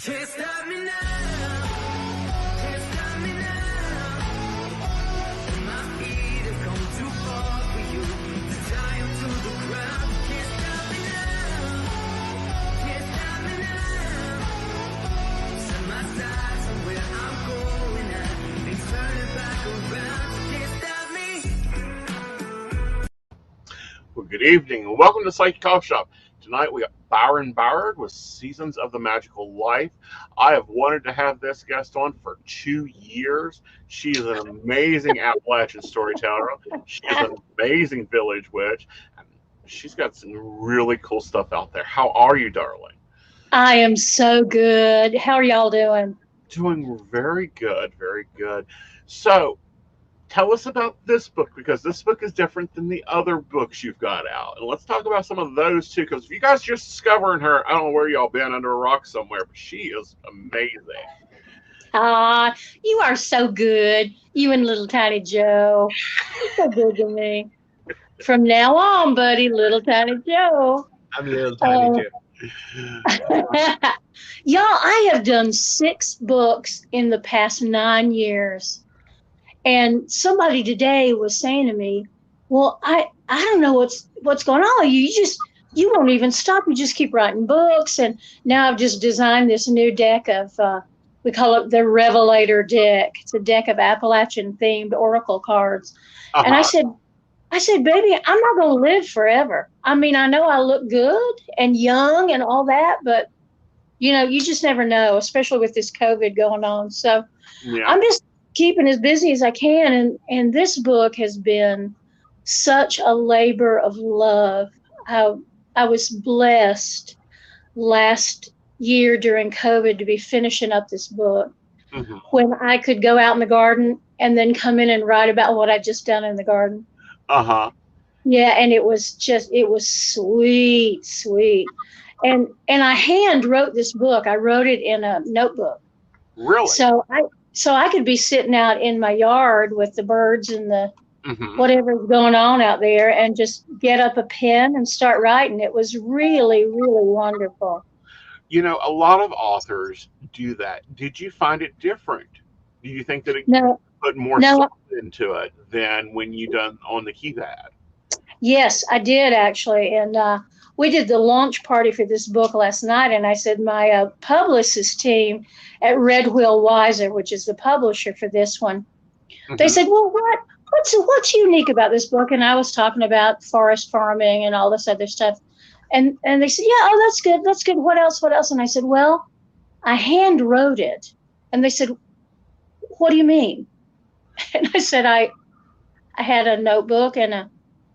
can't stop me now. Can't stop me now. And my feet have come too far for you to tie 'em to the ground. Can't stop me now. Can't stop me now. Set my sights on where I'm going at. Things turning back around. Can't stop me. Well, good evening and welcome to Psychic Coffee Shop. Tonight we got Byron Ballard with Seasons of the Magical Life. I have wanted to have this guest on for 2 years. She is an amazing Appalachian storyteller. She is an amazing village witch. And she's got some really cool stuff out there. How are you, darling? I am so good. How are y'all doing? Doing very good, very good. So, tell us about this book, because this book is different than the other books you've got out. And let's talk about some of those too, because if you guys just discovering her, I don't know where y'all been, under a rock somewhere, but she is amazing. You are so good. You and little tiny Joe. You're so good to me. From now on, buddy, little tiny Joe. I'm little tiny Joe. Y'all, I have done 6 books in the past 9 years. And somebody today was saying to me, well, I don't know what's going on. You won't even stop. You just keep writing books. And now I've just designed this new deck of, we call it the Revelator Deck. It's a deck of Appalachian themed oracle cards. Uh-huh. And I said, baby, I'm not going to live forever. I mean, I know I look good and young and all that, but you just never know, especially with this COVID going on. So yeah. I'm just keeping as busy as I can. And this book has been such a labor of love. I was blessed last year during COVID to be finishing up this book, mm-hmm. when I could go out in the garden and then come in and write about what I'd just done in the garden. Uh-huh. Yeah. And it was sweet, sweet. And I hand wrote this book. I wrote it in a notebook. Really? So I could be sitting out in my yard with the birds and the mm-hmm. whatever's going on out there and just get up a pen and start writing. It was really, really wonderful. A lot of authors do that. Did you find it different? Do you think that it put more stuff into it than when you done on the keypad? Yes, I did actually. And we did the launch party for this book last night. And I said, my publicist team at Red Wheel Weiser, which is the publisher for this one, mm-hmm. they said, well, what's unique about this book? And I was talking about forest farming and all this other stuff. And they said, yeah, oh, that's good. That's good. What else? And I said, well, I hand wrote it. And they said, what do you mean? And I said, I had a notebook and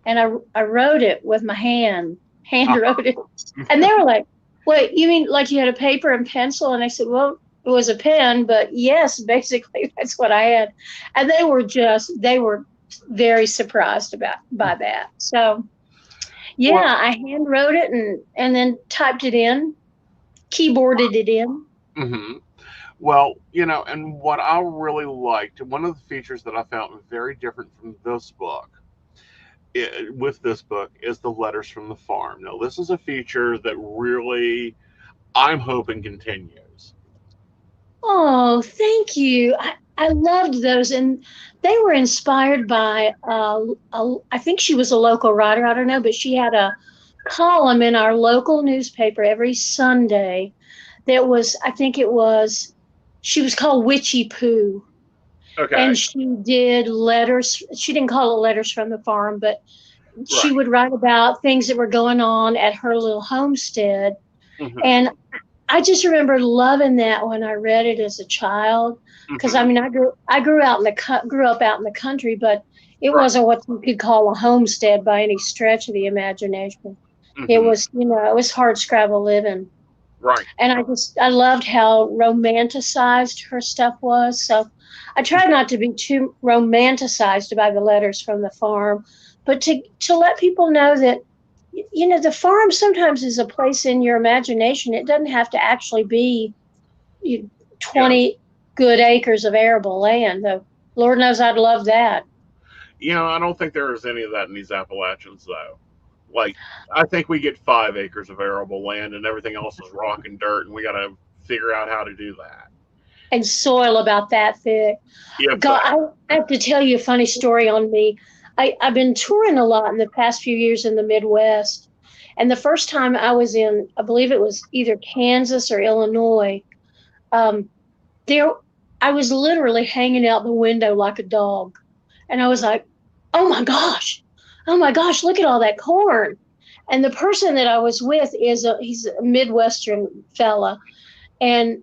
I wrote it with my hand wrote it. And they were like, wait, you mean like you had a paper and pencil? And I said, well, it was a pen, but yes, basically that's what I had. And they were very surprised by that. So yeah, well, I hand wrote it and then typed it in, keyboarded it in. Mm-hmm. Well, and what I really liked, one of the features that I found very different from this book, with this book, is the letters from the farm. Now, this is a feature that really, I'm hoping, continues. Oh, thank you. I loved those, and they were inspired by, I think she was a local writer, I don't know, but she had a column in our local newspaper every Sunday that was, she was called Witchy Poo. Okay. And she did letters. She didn't call it letters from the farm, but she would write about things that were going on at her little homestead. Mm-hmm. And I just remember loving that when I read it as a child, because mm-hmm. I mean, I grew up out in the country, but it wasn't what you could call a homestead by any stretch of the imagination. Mm-hmm. It was, it was hard scrabble living. Right. And I loved how romanticized her stuff was. So I tried not to be too romanticized by the letters from the farm, but to let people know that, the farm sometimes is a place in your imagination. It doesn't have to actually be 20 good acres of arable land, though. Lord knows I'd love that. I don't think there is any of that in these Appalachians, though. Like, I think we get 5 acres of arable land and everything else is rock and dirt, and we got to figure out how to do that. And soil about that thick. Yeah, God, I have to tell you a funny story on me. I've been touring a lot in the past few years in the Midwest. And the first time I was in, I believe it was either Kansas or Illinois, there I was literally hanging out the window like a dog. And I was like, oh my gosh, look at all that corn. And the person that I was with he's a Midwestern fella. And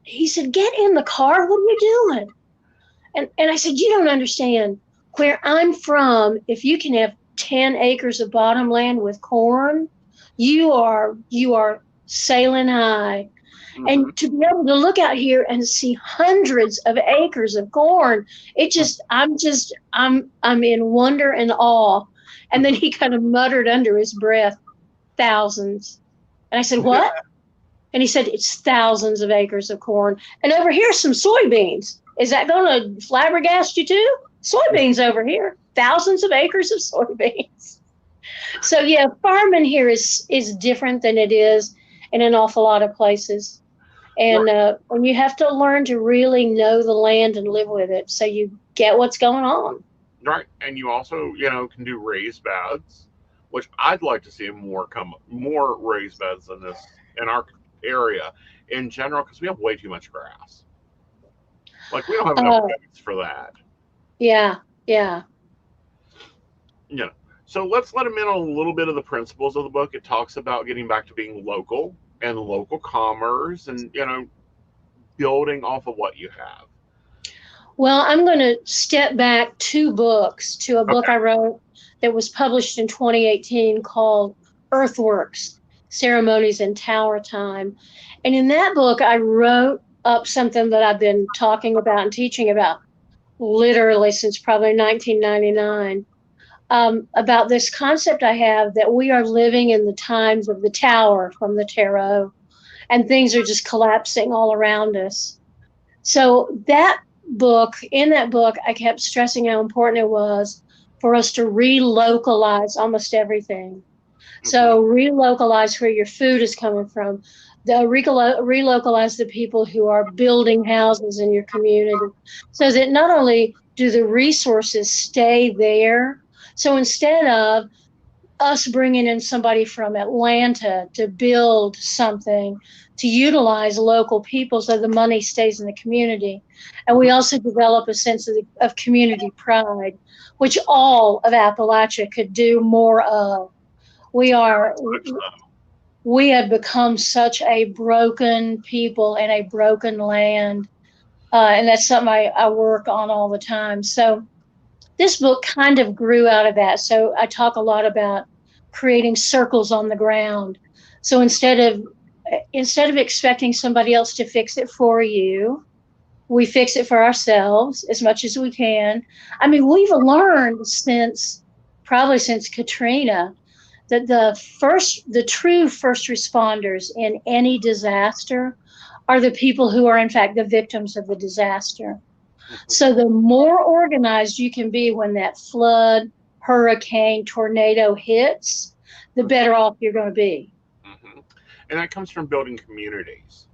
he said, get in the car. What are you doing? And I said, you don't understand. Where I'm from, if you can have 10 acres of bottomland with corn, you are sailing high. Mm-hmm. And to be able to look out here and see hundreds of acres of corn, I'm in wonder and awe. And then he kind of muttered under his breath, thousands. And I said, what? And he said, it's thousands of acres of corn. And over here, some soybeans. Is that going to flabbergast you too? Soybeans over here, thousands of acres of soybeans. So yeah, farming here is different than it is in an awful lot of places. And when you have to learn to really know the land and live with it, so you get what's going on. Right, and you also, can do raised beds, which I'd like to see more raised beds than this in our area in general, because we have way too much grass. Like, we don't have enough beds for that. Yeah. So let's let them in on a little bit of the principles of the book. It talks about getting back to being local and local commerce and, building off of what you have. Well, I'm going to step back 2 books to a book I wrote that was published in 2018 called Earthworks, Ceremonies in Tower Time. And in that book, I wrote up something that I've been talking about and teaching about literally since probably 1999, about this concept I have that we are living in the times of the tower from the tarot, and things are just collapsing all around us. So in that book, I kept stressing how important it was for us to relocalize almost everything. So relocalize where your food is coming from. Relocalize the people who are building houses in your community, so that not only do the resources stay there. So instead of us bringing in somebody from Atlanta to build something, to utilize local people so the money stays in the community. And we also develop a sense of community pride, which all of Appalachia could do more of. We have become such a broken people and a broken land. And that's something I work on all the time. So this book kind of grew out of that. So I talk a lot about creating circles on the ground. So instead of expecting somebody else to fix it for you, we fix it for ourselves as much as we can. I mean, we've learned since Katrina that the true first responders in any disaster are the people who are in fact the victims of the disaster. So the more organized you can be when that flood, hurricane, tornado hits, the better off you're going to be. Mm-hmm. And that comes from building communities.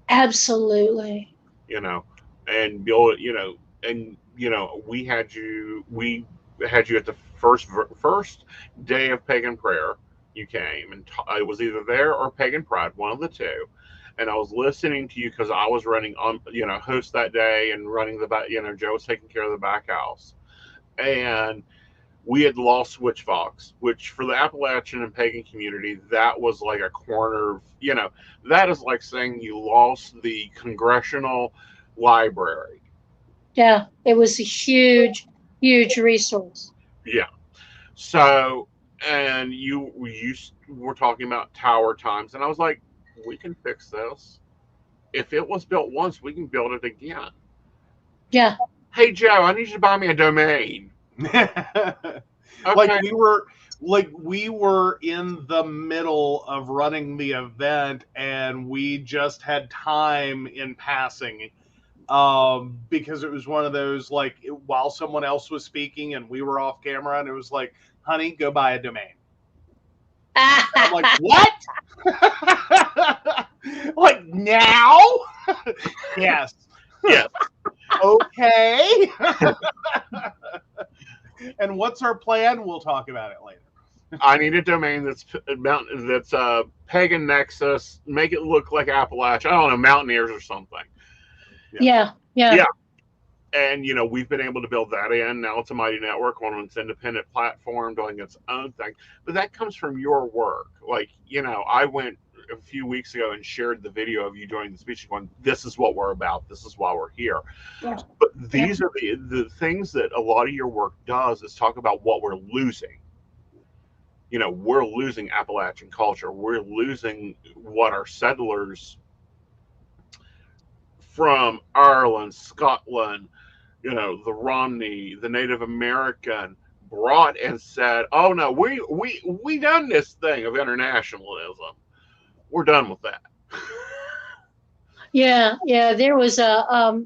Absolutely. And build, we had you at the first day of Pagan Prayer. You came, and it was either there or Pagan Pride, one of the two. And I was listening to you because I was running on, host that day and running the back. Joe was taking care of the back house, and we had lost Switchfox, which for the Appalachian and Pagan community, that was like a corner. That is like saying you lost the congressional library. Yeah, it was a huge resource. Yeah. So, and you were talking about tower times, and I was like, we can fix this. If it was built once, we can build it again. Yeah. Hey, Joe, I need you to buy me a domain. Okay. We were in the middle of running the event, and we just had time in passing, because it was one of those, while someone else was speaking and we were off camera, and it was like, honey, go buy a domain. I'm like, what? Like now? Yes. Yeah. Okay. And what's our plan? We'll talk about it later. I need a domain that's pagan nexus. Make it look like Appalachia. I don't know, Mountaineers or something. Yeah. And we've been able to build that in. Now it's a Mighty Network on its independent platform doing its own thing. But that comes from your work. Like, I went a few weeks ago and shared the video of you doing the speech going, this is what we're about. This is why we're here. Yeah. But these are the things that a lot of your work does is talk about what we're losing. We're losing Appalachian culture. We're losing what our settlers from Ireland, Scotland, the Romney, the Native American brought and said, oh no, we done this thing of internationalism. We're done with that. Yeah. There was an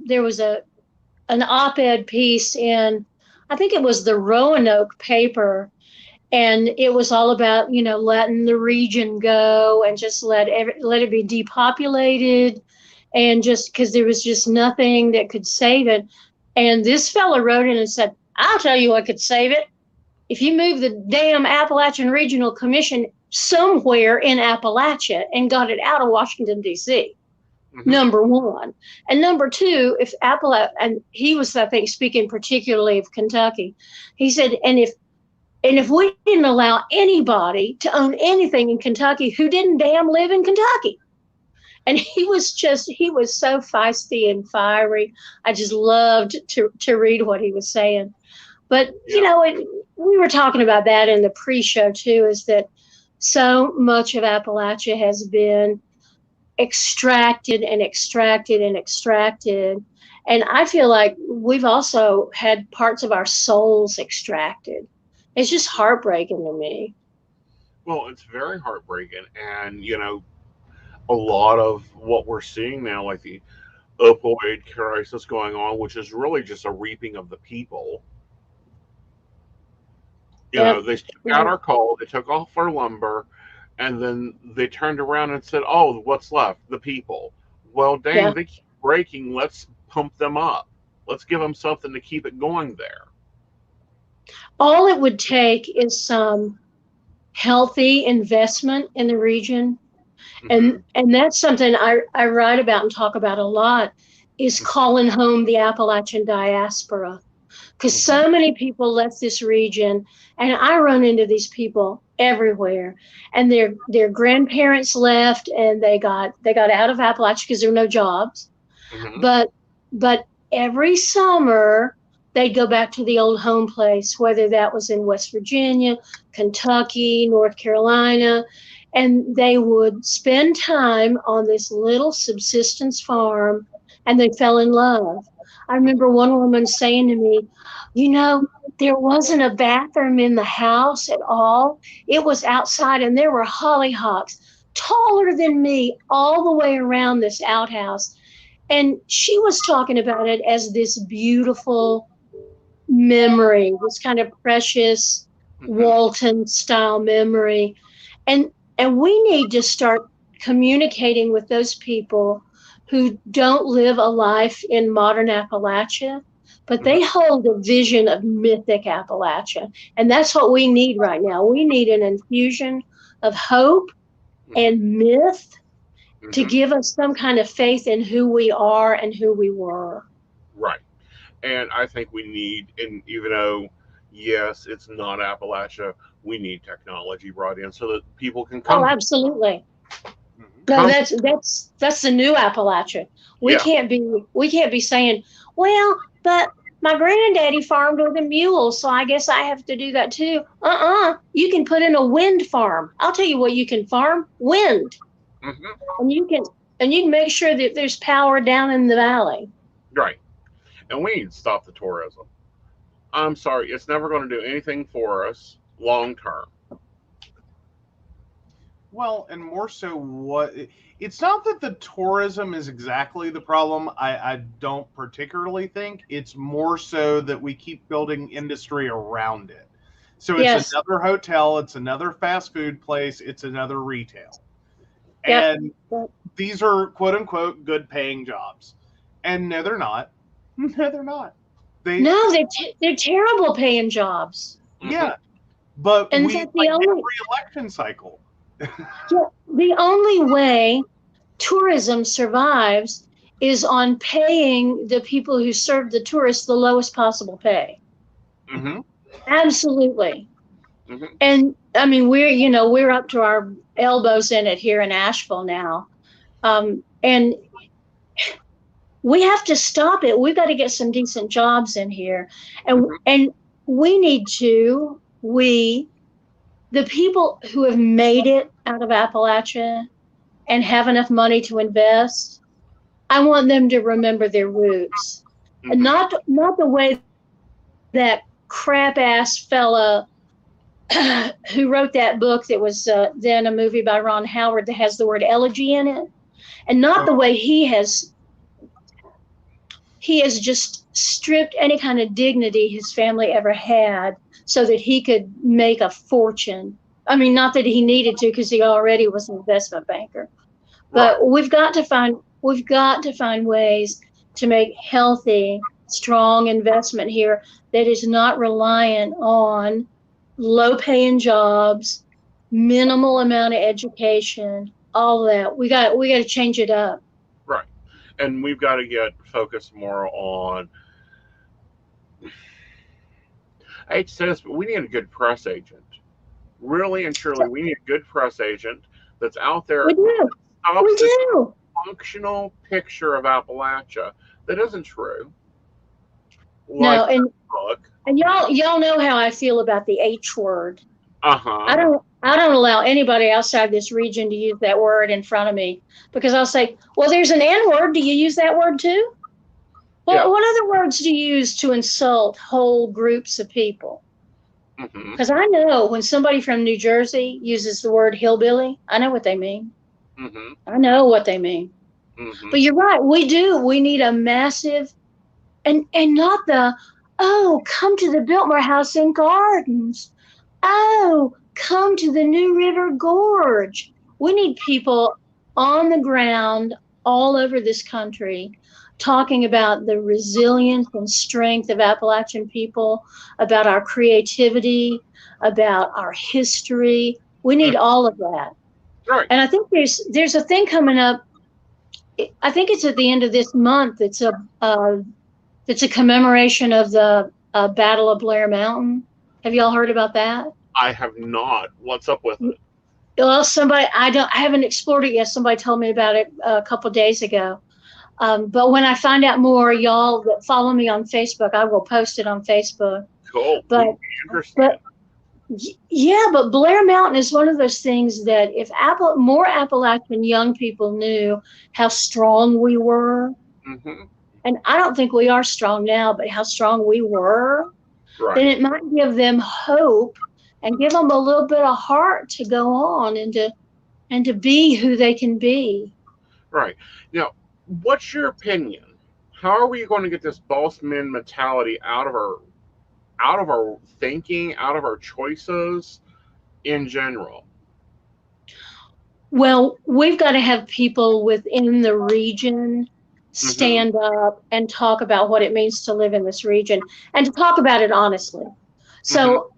op-ed piece in, I think it was the Roanoke paper, and it was all about letting the region go and just let it be depopulated, and just because there was just nothing that could save it. And this fellow wrote in and said, I'll tell you what could save it. If you move the damn Appalachian Regional Commission somewhere in Appalachia and got it out of Washington, D.C., number one. And number two, if and he was, I think, speaking particularly of Kentucky, he said, and if we didn't allow anybody to own anything in Kentucky who didn't damn live in Kentucky. And he was so feisty and fiery. I just loved to read what he was saying. But, we were talking about that in the pre-show too, is that so much of Appalachia has been extracted and extracted and extracted. And I feel like we've also had parts of our souls extracted. It's just heartbreaking to me. Well, it's very heartbreaking. And, a lot of what we're seeing now, like the opioid crisis going on, which is really just a reaping of the people. They took out our coal, they took off our lumber, and then they turned around and said, oh, what's left? The people. Well, dang, they keep breaking. Let's pump them up. Let's give them something to keep it going there. All it would take is some healthy investment in the region. And that's something I write about and talk about a lot, is calling home the Appalachian Diaspora. Because so many people left this region, and I run into these people everywhere, and their grandparents left, and they got out of Appalachia because there were no jobs. But every summer they'd go back to the old home place, whether that was in West Virginia, Kentucky, North Carolina, and they would spend time on this little subsistence farm, and they fell in love. I remember one woman saying to me, there wasn't a bathroom in the house at all. It was outside, and there were hollyhocks taller than me all the way around this outhouse. And she was talking about it as this beautiful memory, this kind of precious Walton-style memory. And we need to start communicating with those people who don't live a life in modern Appalachia, but they hold a vision of mythic Appalachia. And that's what we need right now. We need an infusion of hope and myth to give us some kind of faith in who we are and who we were. Right. And I think we need, and even though, yes, it's not Appalachia, we need technology brought in so that people can come. Oh, absolutely. No, that's the new Appalachia. We can't be saying, well, but my granddaddy farmed with a mule, so I guess I have to do that too. You can put in a wind farm. I'll tell you what you can farm: wind. And you can make sure that there's power down in the valley. Right. And we need to stop the tourism. I'm sorry, it's never going to do anything for us long term. Well, and more so, it's not that the tourism is exactly the problem. I don't particularly think. It's more so that we keep building industry around it. So it's another hotel, it's another fast food place, it's another retail. And these are quote unquote good paying jobs. And no, they're not. No, they're not. No, they're terrible paying jobs. Yeah. But And we that's like the only every election cycle. the only way tourism survives is on paying the people who serve the tourists the lowest possible pay. Mm-hmm. Absolutely. Mm-hmm. And I mean, we're up to our elbows in it here in Asheville now. And we have to stop it. We've got to get some decent jobs in here. And we need to, the people who have made it out of Appalachia and have enough money to invest, I want them to remember their roots. Mm-hmm. And not the way that crap ass fella who wrote that book that was then a movie by Ron Howard that has the word elegy in it, and not the way he has just stripped any kind of dignity his family ever had so that he could make a fortune. I mean, not that he needed to, because he already was an investment banker. But we've got to find ways to make healthy, strong investment here that is not reliant on low-paying jobs, minimal amount of education, all that. We got to change it up. Right. And we've got to get focused more on, I hate to say this, but we need a good press agent. Really and truly, we need a good press agent that's out there. We do. Functional picture of Appalachia that isn't true. No, and y'all know how I feel about the H word. I don't allow anybody outside this region to use that word in front of me, because I'll say, well, there's an N word. Do you use that word too? Well, what other words do you use to insult whole groups of people? Because I know when somebody from New Jersey uses the word hillbilly, I know what they mean. I know what they mean. But you're right. We need a massive, and not the, oh, come to the Biltmore House and Gardens. Oh, come to the New River Gorge. We need people on the ground all over this country talking about the resilience and strength of Appalachian people, about our creativity, about our history. We need all of that. Right. And I think there's a thing coming up. I think it's at the end of this month. It's a commemoration of the Battle of Blair Mountain. Have y'all heard about that? I have not. What's up with it? Well, I haven't explored it yet. Somebody told me about it a couple of days ago. But when I find out more, y'all that follow me on Facebook, I will post it on Facebook. Cool. But Blair Mountain is one of those things that if more Appalachian young people knew how strong we were, and I don't think we are strong now, but how strong we were, then it might give them hope and give them a little bit of heart to go on and to be who they can be. Right. Now, what's your opinion? How are we going to get this boss man mentality out of our thinking, out of our choices in general? Well, we've got to have people within the region stand up and talk about what it means to live in this region, and to talk about it honestly. So,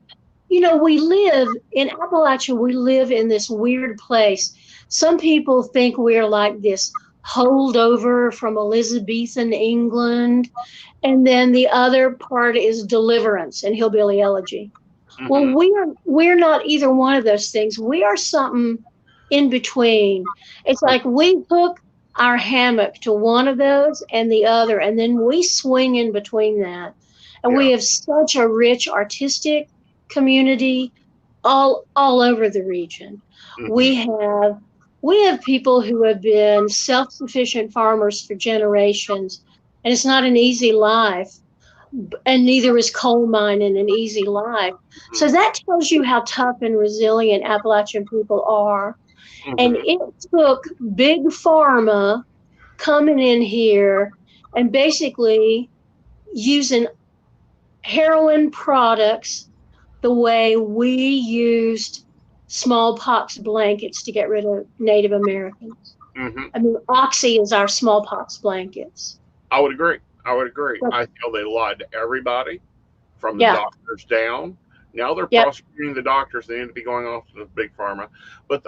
we live in Appalachia. We live in this weird place. Some people think we're like this holdover from Elizabethan England, and then the other part is deliverance and hillbilly elegy. Well, we're not either one of those things. We are something in between. It's like we hook our hammock to one of those and the other, and then we swing in between that. And we have such a rich artistic community all over the region. We have people who have been self-sufficient farmers for generations, and it's not an easy life, and neither is coal mining an easy life. So that tells you how tough and resilient Appalachian people are. And it took big pharma coming in here and basically using heroin products the way we used smallpox blankets to get rid of Native Americans. Mm-hmm. I mean, Oxy is our smallpox blankets. I would agree. I would agree. Yep. I feel they lied to everybody, from the Yeah. doctors down. Now they're Yep. prosecuting the doctors. They need to be going off to the big pharma. But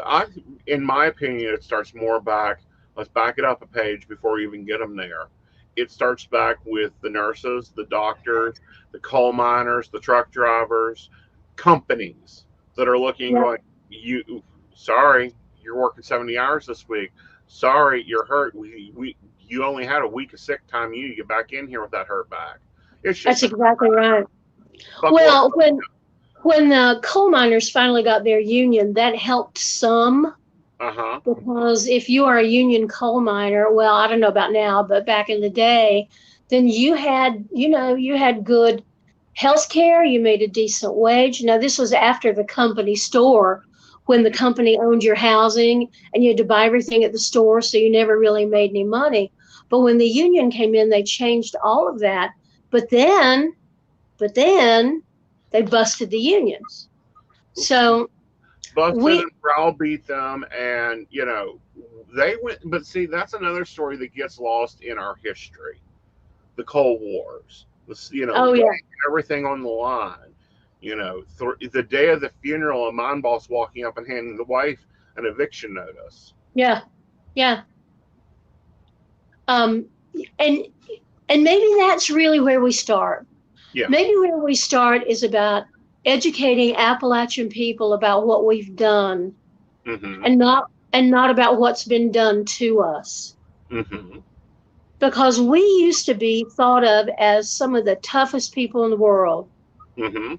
in my opinion, it starts more back. Let's back it up a page before we even get them there. It starts back with the nurses, the doctors, the coal miners, the truck drivers, companies that are looking Yep. going, sorry, you're working 70 hours this week. Sorry, you're hurt. You only had a week of sick time. You need to get back in here with that hurt back. It's just That's exactly right. But Well, when the coal miners finally got their union, that helped some, because if you are a union coal miner, well, I don't know about now, but back in the day, then you had good health care, you made a decent wage. Now, this was after the company store, when the company owned your housing and you had to buy everything at the store, so you never really made any money. But when the union came in, they changed all of that. But then they busted the unions. So busted and browbeat them, and they went. But see, that's another story that gets lost in our history. The Cold Wars. Oh yeah. Everything on the line. The day of the funeral, a mine boss walking up and handing the wife an eviction notice. Yeah, yeah. And maybe that's really where we start. Yeah. Maybe where we start is about educating Appalachian people about what we've done, mm-hmm. and not about what's been done to us. Mm-hmm. Because we used to be thought of as some of the toughest people in the world. Mm-hmm.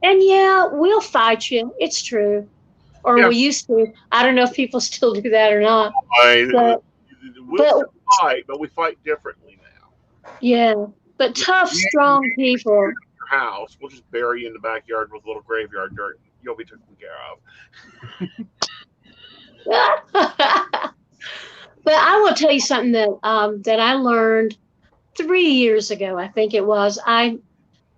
And yeah, we'll fight you. It's true. Or we used to. I don't know if people still do that or not. We'll fight, but we fight differently now. Yeah, but tough, strong people. Your house, we'll just bury you in the backyard with a little graveyard dirt. You'll be taken care of. But I will tell you something that I learned 3 years ago. I think it was.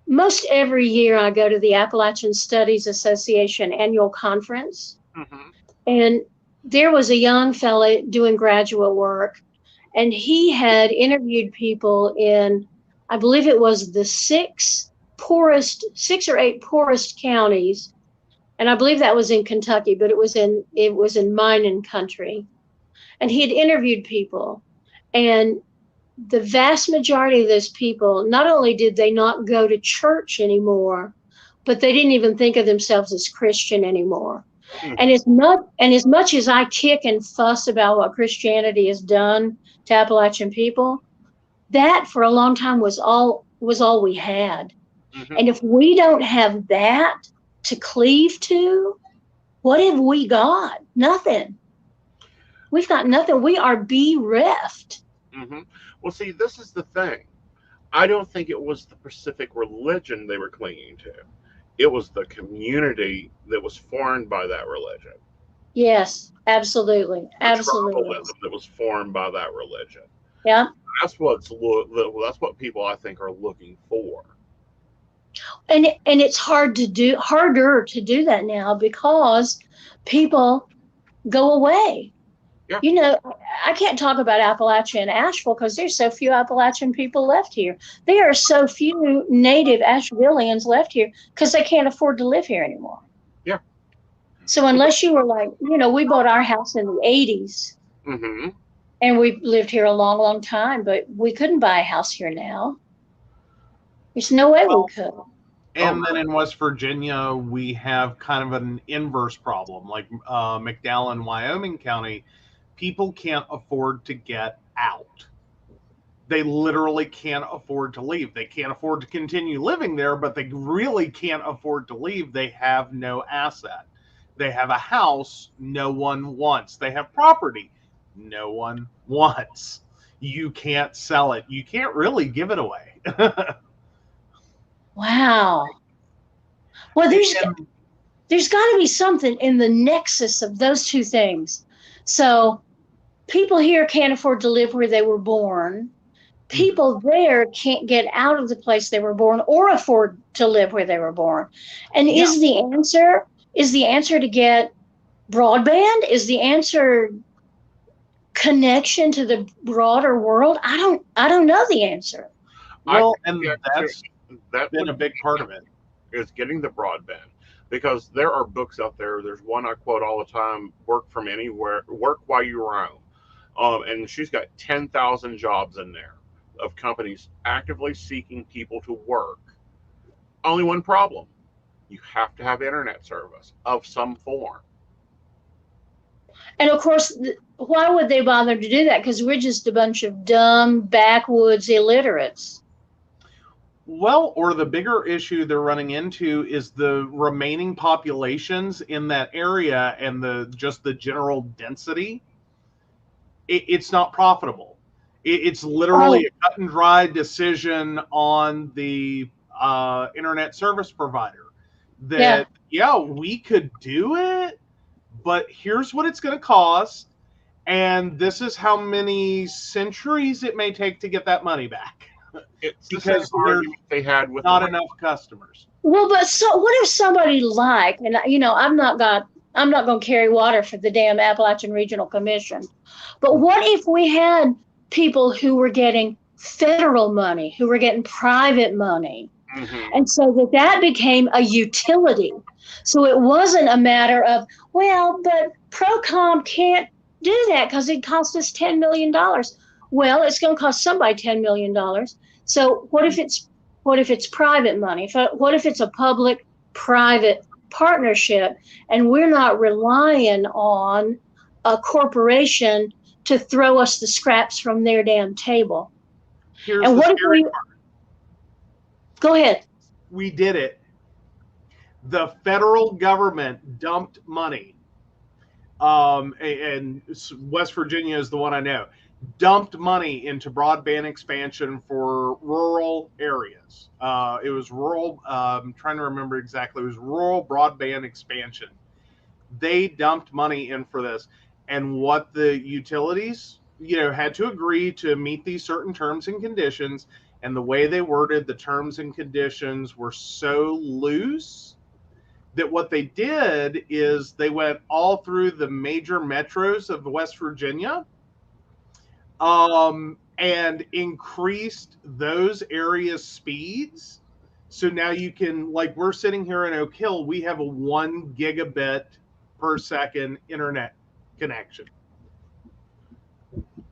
Most every year I go to the Appalachian Studies Association annual conference, and there was a young fella doing graduate work, and he had interviewed people in, I believe it was the 6 or 8 poorest counties, and I believe that was in Kentucky, but it was in mining country, and he had interviewed people, and the vast majority of those people, not only did they not go to church anymore, but they didn't even think of themselves as Christian anymore. And as much as I kick and fuss about what Christianity has done to Appalachian people, that for a long time was all we had. And if we don't have that to cleave to, what have we got? Nothing. We've got nothing. We are bereft. Well, see, this is the thing. I don't think it was the specific religion they were clinging to. It was the community that was formed by that religion. Yes, absolutely. Absolutely. Tribalism that was formed by that religion. Yeah. That's what people, I think, are looking for. And it's harder to do that now because people go away. Yeah. I can't talk about Appalachia and Asheville because there's so few Appalachian people left here. There are so few native Ashevilleans left here because they can't afford to live here anymore. Yeah. So unless you were like, we bought our house in the 80s, and we lived here a long, long time, but we couldn't buy a house here now. There's no way we could. And then in West Virginia, we have kind of an inverse problem, like McDowell, Wyoming County. People can't afford to get out. They literally can't afford to leave. They can't afford to continue living there, but they really can't afford to leave. They have no asset. They have a house no one wants. They have property no one wants. You can't sell it. You can't really give it away. Wow. Well, there's got to be something in the nexus of those two things. So people here can't afford to live where they were born. People there can't get out of the place they were born or afford to live where they were born. And is the answer to get broadband? Is the answer connection to the broader world? I don't know the answer. Well, I and think that's that been a would big part of it. is getting the broadband, because there are books out there. There's one I quote all the time: "Work from anywhere, work while you roam," and she's got 10,000 jobs in there of companies actively seeking people to work. Only one problem: you have to have internet service of some form. And of course, why would they bother to do that? Because we're just a bunch of dumb, backwoods illiterates. Well, or the bigger issue they're running into is the remaining populations in that area and just the general density. It's not profitable. It's literally a cut and dry decision on the internet service provider that, yeah, we could do it, but here's what it's going to cost, and this is how many centuries it may take to get that money back. It's Because the argument they had with not enough customers. Well, but so what if somebody and I'm not going to carry water for the damn Appalachian Regional Commission, but what if we had people who were getting federal money, who were getting private money, and so that became a utility. So it wasn't a matter of, well, but Procom can't do that because it cost us $10 million. Well, it's going to cost somebody $10 million. So what if it's private money? What if it's a public-private partnership and we're not relying on a corporation to throw us the scraps from their damn table? Here's and the what scary if we part. Go ahead. We did it. The federal government dumped money. And West Virginia is the one I know. Dumped money into broadband expansion for rural areas. It was rural. I'm trying to remember exactly. It was rural broadband expansion. They dumped money in for this, and what the utilities, had to agree to meet these certain terms and conditions. And the way they worded the terms and conditions were so loose that what they did is they went all through the major metros of West Virginia, and increased those areas' speeds. So now you can, like, we're sitting here in Oak Hill, we have a 1 gigabit per second internet connection.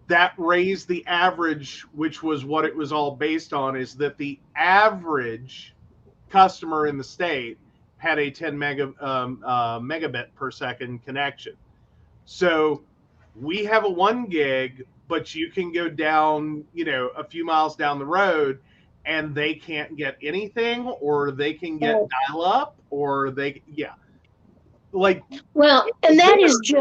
That raised the average, which was what it was all based on, is that the average customer in the state had a 10 megabit per second connection. So we have a 1 gig, but you can go down, a few miles down the road and they can't get anything, or they can get dial up, or Well, and that is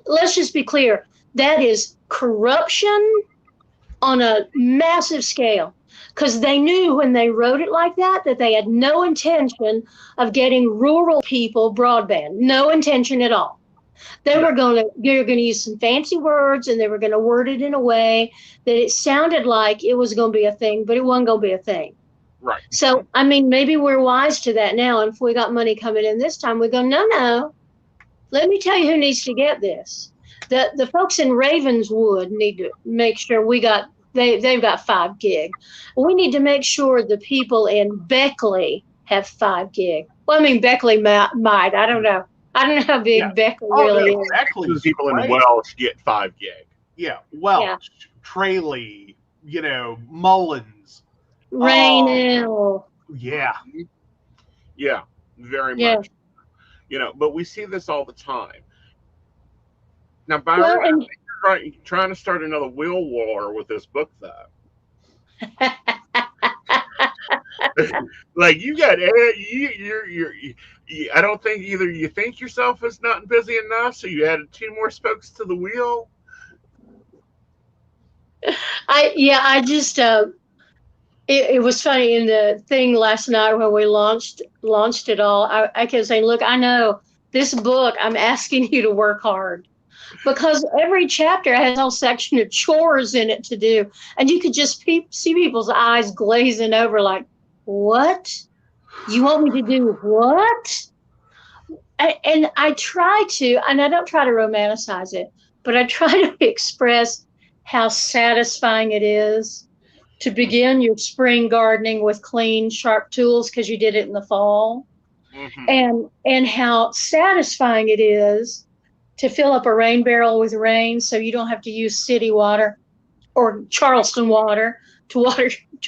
let's just be clear, that is corruption on a massive scale, because they knew when they wrote it like that they had no intention of getting rural people broadband, no intention at all. They were going to use some fancy words, and they were going to word it in a way that it sounded like it was going to be a thing, but it wasn't going to be a thing. Right. So, I mean, maybe we're wise to that now. And if we got money coming in this time, we go, no. Let me tell you who needs to get this. The folks in Ravenswood need to make sure they've got 5 gig. We need to make sure the people in Beckley have 5 gig. Well, I mean, Beckley might. I don't know. I don't know how big Beckley really is. The people in Welsh get 5 gig. Yeah, Welsh, Tralee, Mullins, Rainell. Yeah, very much. But we see this all the time. Now, Byron, you're trying to start another wheel war with this book, though. Like, you got I don't think either you think yourself is not busy enough, so you added 2 more spokes to the wheel. I just it was funny in the thing last night when we launched it all. I kept saying, look, I know this book, I'm asking you to work hard, because every chapter has a whole section of chores in it to do, and you could just see people's eyes glazing over like, what? You want me to do what? And I try to, and I don't try to romanticize it, but I try to express how satisfying it is to begin your spring gardening with clean, sharp tools because you did it in the fall, and how satisfying it is to fill up a rain barrel with rain so you don't have to use city water or Charleston water to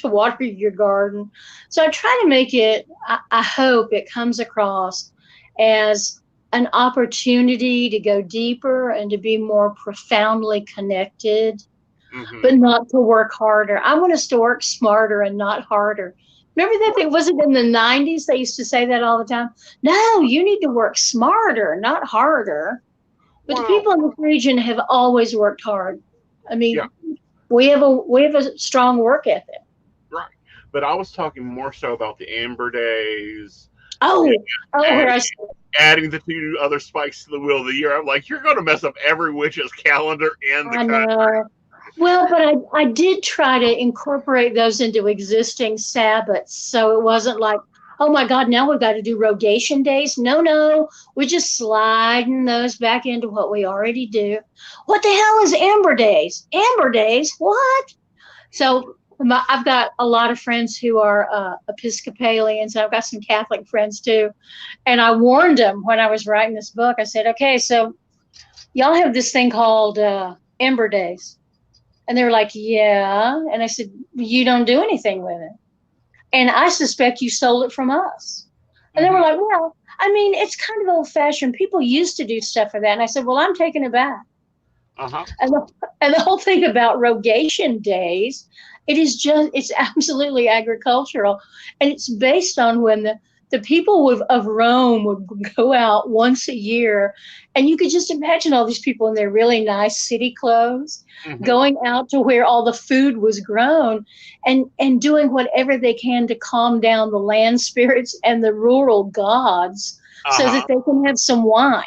water your garden. So I try to make it, I hope it comes across as an opportunity to go deeper and to be more profoundly connected, but not to work harder. I want us to work smarter and not harder. Remember that thing? Was it in the 90s? They used to say that all the time. No, you need to work smarter, not harder. But the people in this region have always worked hard. I mean, we have a strong work ethic. Right. But I was talking more so about the Amber Days. Adding the 2 other spikes to the wheel of the year. I'm like, you're going to mess up every witch's calendar in the country. Well, but I did try to incorporate those into existing Sabbats. So it wasn't like, oh my God, now we've got to do rogation days. No, we're just sliding those back into what we already do. What the hell is Amber Days? Amber Days? What? So I've got a lot of friends who are Episcopalians. I've got some Catholic friends too. And I warned them when I was writing this book. I said, okay, so y'all have this thing called Amber Days. And they were like, yeah. And I said, you don't do anything with it. And I suspect you stole it from us. And they were like, well, I mean, it's kind of old fashioned. People used to do stuff for that. And I said, well, I'm taking it back. And the whole thing about rogation days, it's absolutely agricultural. And it's based on when the people of Rome would go out once a year. And you could just imagine all these people in their really nice city clothes going out to where all the food was grown and doing whatever they can to calm down the land spirits and the rural gods so that they can have some wine.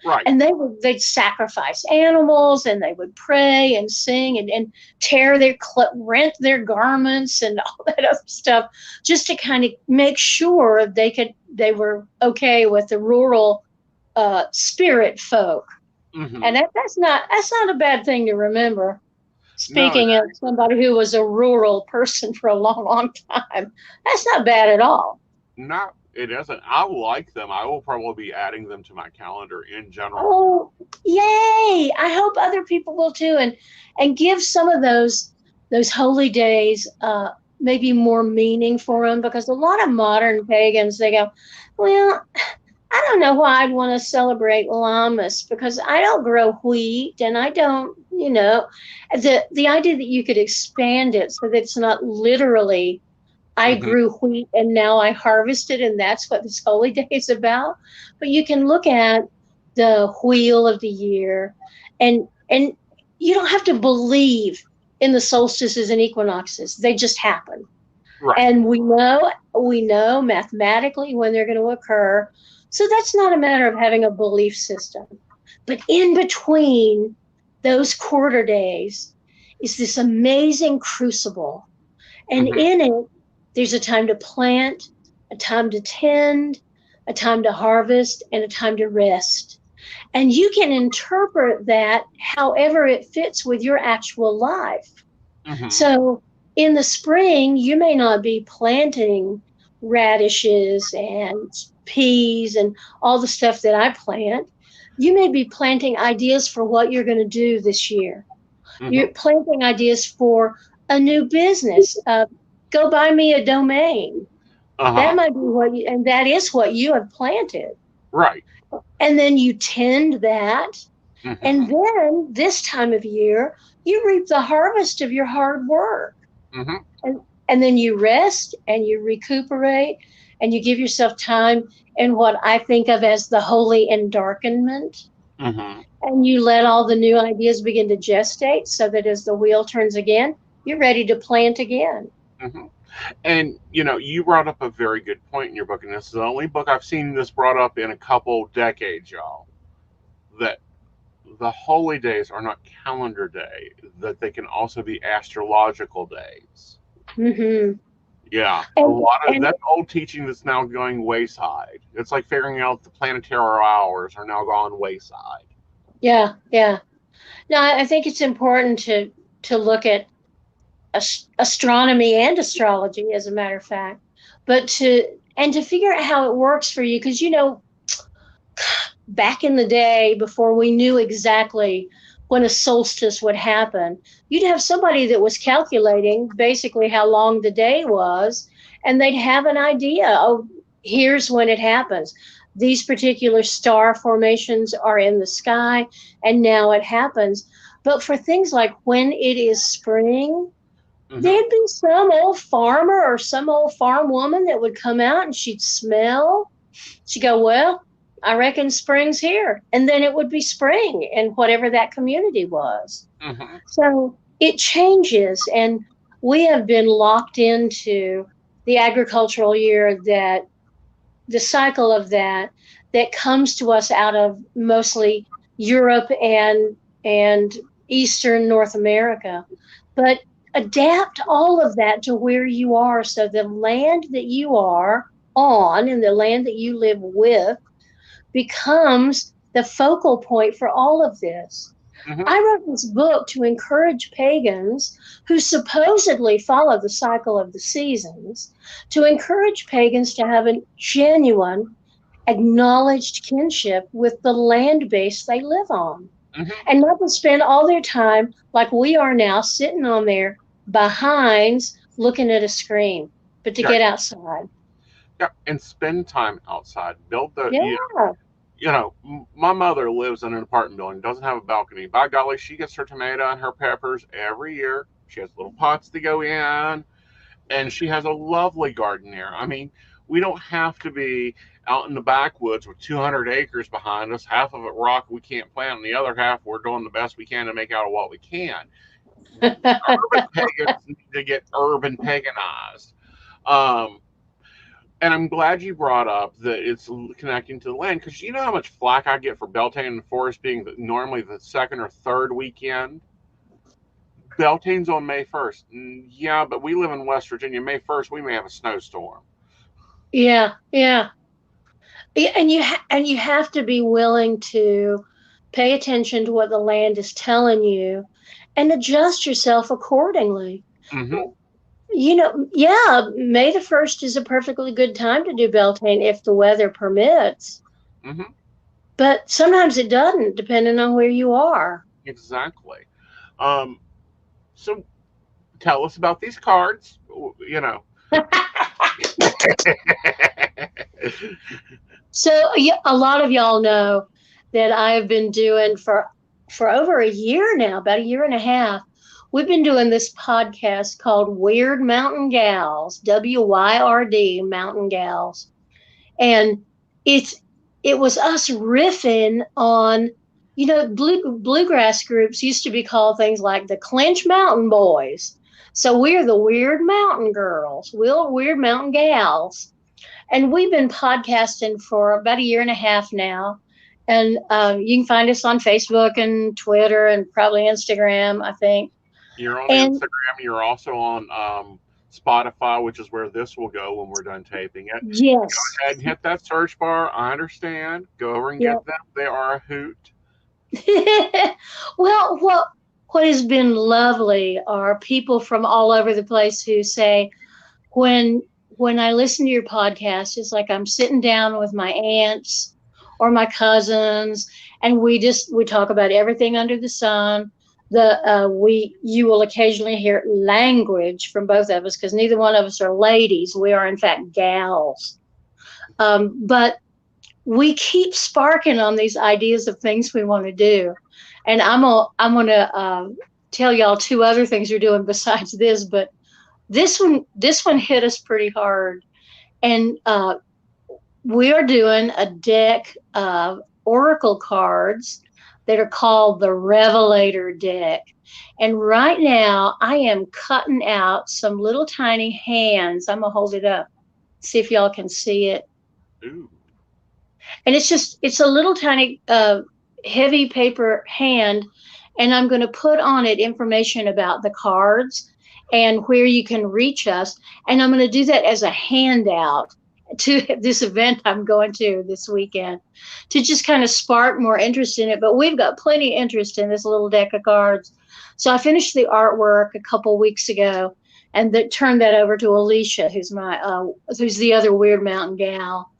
Right. And they'd sacrifice animals and they would pray and sing and rent their garments and all that other stuff just to kind of make sure they were okay with the rural spirit folk. And that's not a bad thing to remember. Speaking of somebody who was a rural person for a long, long time, that's not bad at all. No, it isn't. I like them. I will probably be adding them to my calendar in general. Oh, yay! I hope other people will too, and give some of those holy days maybe more meaning for them, because a lot of modern pagans, they go, well, I don't know why I'd want to celebrate Lammas because I don't grow wheat and I don't, the idea that you could expand it so that it's not literally I grew wheat and now I harvested and that's what this holy day is about. But you can look at the wheel of the year and you don't have to believe in the solstices and equinoxes. They just happen. Right. And we know mathematically when they're going to occur. So that's not a matter of having a belief system. But in between those quarter days is this amazing crucible. And in it, there's a time to plant, a time to tend, a time to harvest, and a time to rest. And you can interpret that however it fits with your actual life. So in the spring, you may not be planting radishes and peas and all the stuff that I plant. You may be planting ideas for what you're going to do this year. You're planting ideas for a new business. Go buy me a domain. That might be and that is what you have planted. Right. And then you tend that. And then this time of year, you reap the harvest of your hard work. And then you rest and you recuperate and you give yourself time in what I think of as the holy endarkenment. And you let all the new ideas begin to gestate so that as the wheel turns again, you're ready to plant again. And, you brought up a very good point in your book, and this is the only book I've seen this brought up in a couple decades, y'all, that the holy days are not calendar day, that they can also be astrological days. Yeah, a lot of that old teaching that's now going wayside. It's like figuring out the planetary hours are now gone wayside. Yeah. No, I think it's important to look at astronomy and astrology, as a matter of fact, but to figure out how it works for you, because back in the day, before we knew exactly when a solstice would happen, you'd have somebody that was calculating basically how long the day was, and they'd have an idea. Oh, here's when it happens. These particular star formations are in the sky, and now it happens. But for things like when it is spring, there'd be some old farmer or some old farm woman that would come out and she'd smell. She'd go, well, I reckon spring's here. And then it would be spring in whatever that community was. So it changes. And we have been locked into the agricultural year, that the cycle of that comes to us out of mostly Europe and Eastern North America. But adapt all of that to where you are, so the land that you are on and the land that you live with becomes the focal point for all of this. I wrote this book to encourage pagans who supposedly follow the cycle of the seasons, to encourage pagans to have a genuine, acknowledged kinship with the land base they live on. And not to spend all their time like we are now, sitting on their behinds looking at a screen, but to get outside. Yeah, and spend time outside. Build the, Yeah. My mother lives in an apartment building, doesn't have a balcony. By golly, she gets her tomato and her peppers every year. She has little pots to go in, and she has a lovely garden there. I mean, we don't have to be out in the backwoods with 200 acres behind us, half of it rock we can't plant, and the other half we're doing the best we can to make out of what we can. Urban pagans need to get urban paganized. And I'm glad you brought up that it's connecting to the land, because you know how much flack I get for Beltane and Forest being normally the second or third weekend? Beltane's on May 1st. Yeah, but we live in West Virginia. May 1st, we may have a snowstorm. Yeah. And you have to be willing to pay attention to what the land is telling you and adjust yourself accordingly. May the 1st is a perfectly good time to do Beltane if the weather permits. But sometimes it doesn't, depending on where you are. Exactly. So tell us about these cards, So a lot of y'all know that I have been doing for over a year now, about a year and a half. We've been doing this podcast called Weird Mountain Gals, WYRD Mountain Gals. And it was us riffing on, bluegrass groups used to be called things like the Clinch Mountain Boys. So we're the Weird Mountain Girls, we're Weird Mountain Gals. And we've been podcasting for about a year and a half now. And you can find us on Facebook and Twitter and probably Instagram, I think. You're on Instagram. You're also on Spotify, which is where this will go when we're done taping it. Yes. Go ahead and hit that search bar. I understand. Go over and get them. They are a hoot. Well, what has been lovely are people from all over the place who say, when I listen to your podcast, it's like I'm sitting down with my aunts or my cousins, and we talk about everything under the sun. You will occasionally hear language from both of us, because neither one of us are ladies. We are in fact gals. But we keep sparking on these ideas of things we want to do. And I'm gonna tell y'all 2 other things we're doing besides this, but this one hit us pretty hard. And we are doing a deck of oracle cards that are called the Revelator Deck. And right now I am cutting out some little tiny hands. I'm gonna hold it up, see if y'all can see it. Ooh. And it's a little tiny heavy paper hand, and I'm going to put on it information about the cards and where you can reach us. And I'm going to do that as a handout. to this event I'm going to this weekend to just kind of spark more interest in it. But we've got plenty of interest in this little deck of cards. So I finished the artwork a couple weeks ago and turned that over to Alicia, who's the other Weird Mountain gal.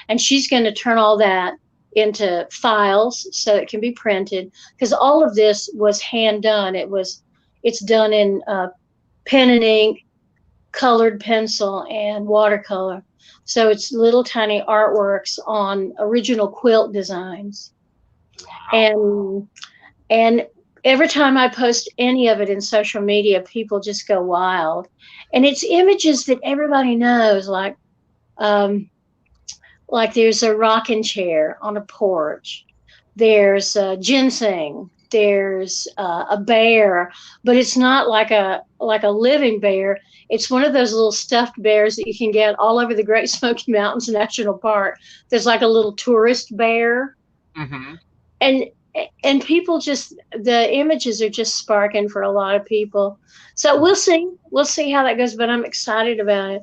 And she's going to turn all that into files so it can be printed, because all of this was hand done. It's done in pen and ink, colored pencil, and watercolor. So it's little tiny artworks on original quilt designs. And every time I post any of it in social media, people just go wild. And it's images that everybody knows, like there's a rocking chair on a porch. There's ginseng. There's a bear, but it's not like a living bear. It's one of those little stuffed bears that you can get all over the Great Smoky Mountains National Park. There's like a little tourist bear. Mm-hmm. And people the images are just sparking for a lot of people. So we'll see how that goes, but I'm excited about it.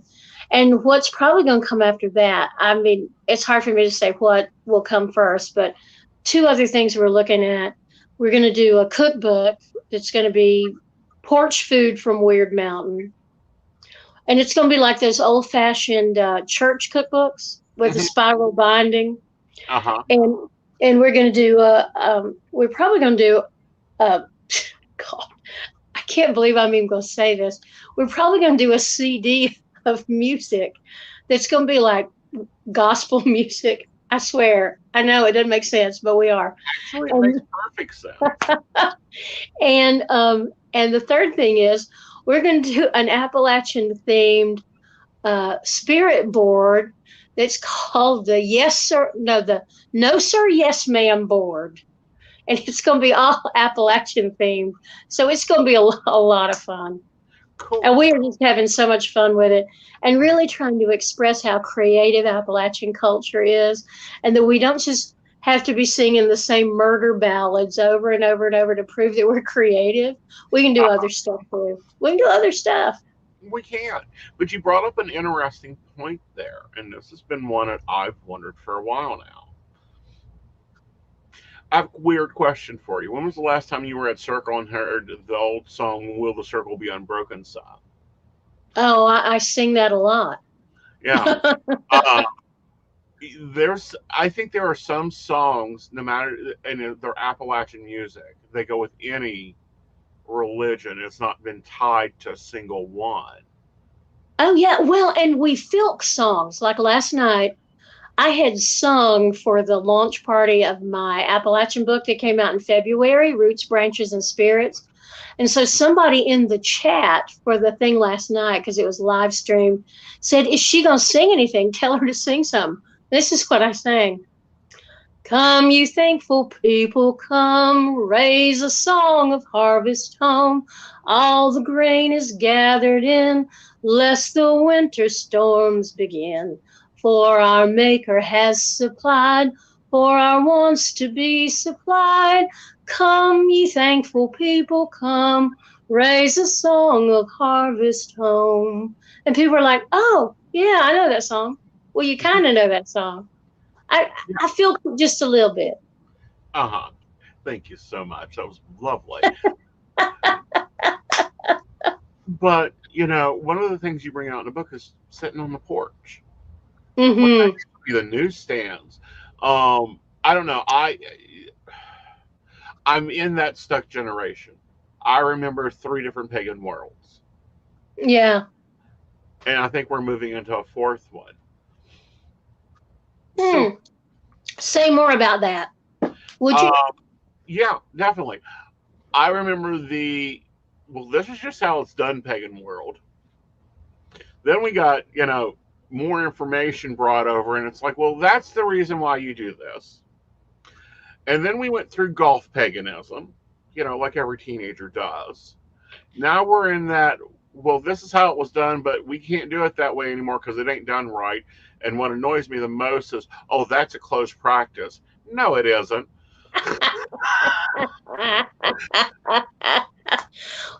And what's probably going to come after that, I mean, it's hard for me to say what will come first, but two other things we're looking at. We're going to do a cookbook that's going to be porch food from Weird Mountain. And it's going to be like those old-fashioned church cookbooks with a spiral binding. Uh-huh. And we're going to do we're probably going to do God, I can't believe I'm even going to say this. We're probably going to do a CD of music that's going to be like gospel music. I swear. I know it doesn't make sense, but we are. Actually, it makes perfect sense. And the third thing is we're going to do an Appalachian themed spirit board that's called the No Sir Yes Ma'am board. And it's going to be all Appalachian themed. So it's going to be a lot of fun. Cool. And we are just having so much fun with it and really trying to express how creative Appalachian culture is, and that we don't just have to be singing the same murder ballads over and over and over to prove that we're creative. We can do other stuff too. We can do other stuff. We can. But you brought up an interesting point there, and this has been one that I've wondered for a while now. I have a weird question for you. When was the last time you were at Circle and heard the old song "Will the Circle Be Unbroken" song? Oh, I sing that a lot. Yeah. I think there are some songs, no matter, and they're Appalachian music. They go with any religion. It's not been tied to a single one. Oh yeah, well, and we filk songs. Like last night, I had sung for the launch party of my Appalachian book that came out in February, Roots, Branches, and Spirits. And so somebody in the chat for the thing last night, because it was live streamed, said, is she going to sing anything? Tell her to sing something. This is what I sang. Come, you thankful people, come, raise a song of harvest home. All the grain is gathered in, lest the winter storms begin. For our Maker has supplied, for our wants to be supplied. Come, ye thankful people, come, raise a song of harvest home. And people are like, oh, yeah, I know that song. Well, you kind of know that song. I feel just a little bit. Uh-huh. Thank you so much. That was lovely. But, one of the things you bring out in the book is sitting on the porch. Mm-hmm. The newsstands. I don't know. I'm in that stuck generation. I remember 3 different pagan worlds. Yeah. And I think we're moving into a 4th one. So, say more about that. Would you? Yeah, definitely. I remember this is just how it's done, pagan world. Then we got, more information brought over, and it's like, well, that's the reason why you do this. And then we went through golf paganism, like every teenager does. Now we're in that, well, this is how it was done, but we can't do it that way anymore because it ain't done right. And what annoys me the most is, oh, that's a close practice. No, it isn't.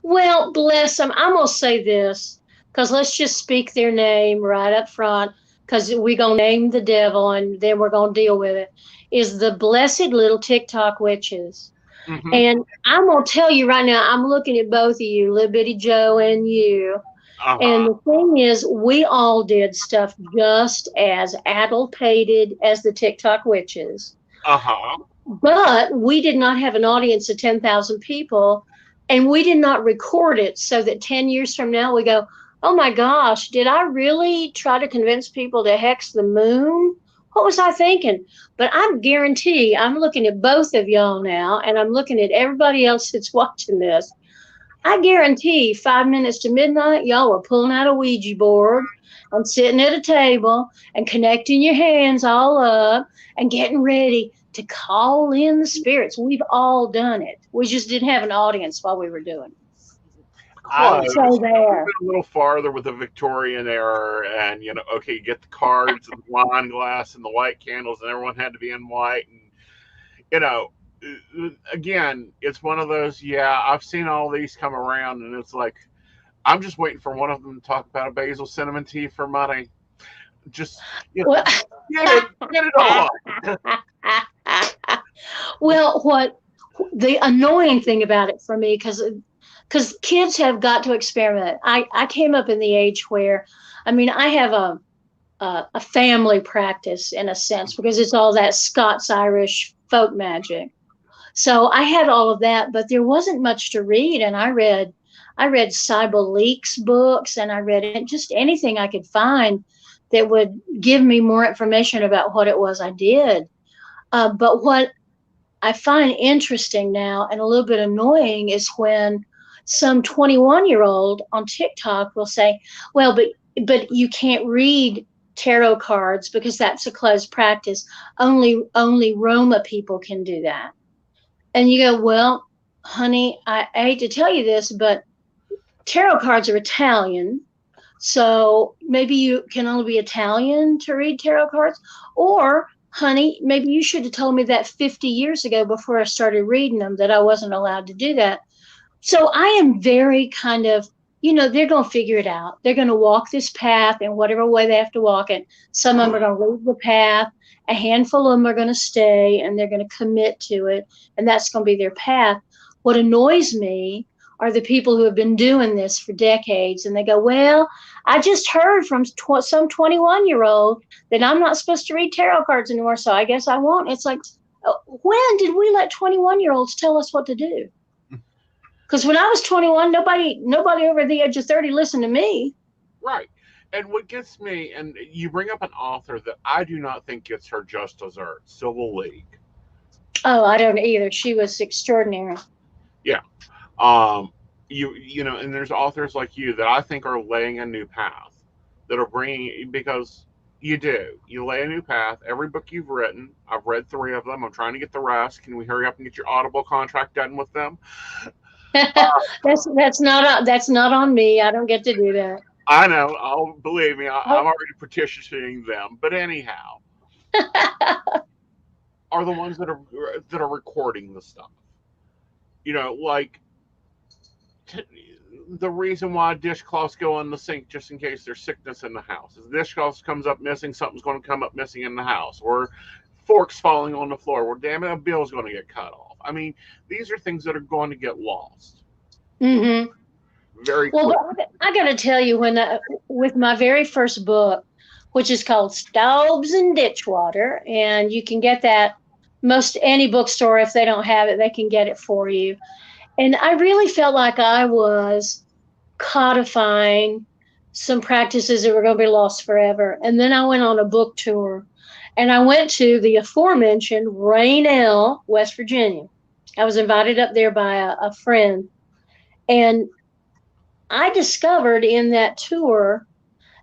Well, bless them. I'm going to say this, because let's just speak their name right up front, because we're going to name the devil and then we're going to deal with it, is the blessed little TikTok witches. Mm-hmm. And I'm going to tell you right now, I'm looking at both of you, Little Bitty Joe and you. And the thing is, we all did stuff just as addle-pated as the TikTok witches. But we did not have an audience of 10,000 people, and we did not record it so that 10 years from now we go, oh my gosh, did I really try to convince people to hex the moon? What was I thinking? But I guarantee, I'm looking at both of y'all now, and I'm looking at everybody else that's watching this. I guarantee 5 minutes to midnight, y'all were pulling out a Ouija board and sitting at a table and connecting your hands all up and getting ready to call in the spirits. We've all done it. We just didn't have an audience while we were doing it. So there. A little farther with the Victorian era, and okay, you get the cards and the wine glass and the white candles, and everyone had to be in white, and again, it's one of those. Yeah, I've seen all these come around, and it's like I'm just waiting for one of them to talk about a basil cinnamon tea for money. Just get it on. Well, what the annoying thing about it for me, because kids have got to experiment. I came up in the age where, I have a family practice in a sense, because it's all that Scots-Irish folk magic. So I had all of that, but there wasn't much to read. And I read Cybele Leaks books, and I read just anything I could find that would give me more information about what it was I did. But what I find interesting now and a little bit annoying is when some 21-year-old on TikTok will say, well, but you can't read tarot cards because that's a closed practice. Only Roma people can do that. And you go, well, honey, I hate to tell you this, but tarot cards are Italian. So maybe you can only be Italian to read tarot cards. Or, honey, maybe you should have told me that 50 years ago before I started reading them, that I wasn't allowed to do that. So I am very kind of, they're going to figure it out. They're going to walk this path in whatever way they have to walk it. Some of them are going to leave the path. A handful of them are going to stay, and they're going to commit to it. And that's going to be their path. What annoys me are the people who have been doing this for decades, and they go, well, I just heard from some 21-year-old that I'm not supposed to read tarot cards anymore, so I guess I won't. It's like, when did we let 21-year-olds tell us what to do? Because when I was 21, nobody over the age of 30 listened to me. Right. And what gets me, and you bring up an author that I do not think gets her just desserts, Civil League. Oh, I don't either. She was extraordinary. Yeah. And there's authors like you that I think are laying a new path, that are bringing, because you lay a new path. Every book you've written, I've read 3 of them. I'm trying to get the rest. Can we hurry up and get your Audible contract done with them? That's not on me. I don't get to do that. I know. Oh, believe me, I'm already petitioning them. But anyhow, are the ones that are recording the stuff. Like the reason why dishcloths go in the sink just in case there's sickness in the house. If the dishcloth comes up missing, something's going to come up missing in the house, or forks falling on the floor. Well, damn it, a bill's going to get cut off. These are things that are going to get lost. Mm-hmm. Very well. I got to tell you, with my very first book, which is called Stoves and Ditchwater, and you can get that most any bookstore. If they don't have it, they can get it for you. And I really felt like I was codifying some practices that were going to be lost forever. And then I went on a book tour, and I went to the aforementioned Rainelle, West Virginia. I was invited up there by a friend. And I discovered in that tour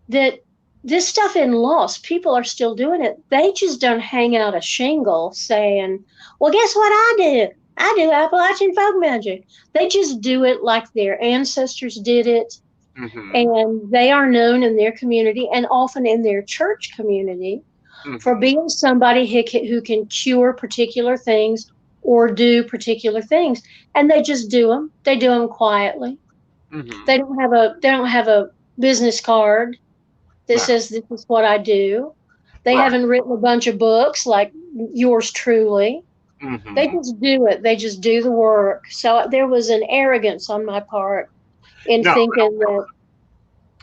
that this stuff isn't lost. People are still doing it. They just don't hang out a shingle saying, well, guess what I do? I do Appalachian folk magic. They just do it like their ancestors did it. Mm-hmm. And they are known in their community and often in their church community for being somebody who can cure particular things or do particular things. And they just do them. They do them quietly. Mm-hmm. They don't have a business card. that No. says this is what I do. They Right. haven't written a bunch of books like yours truly. They Mm-hmm. just do it. They just do the work. So there was an arrogance on my part in No, thinking that,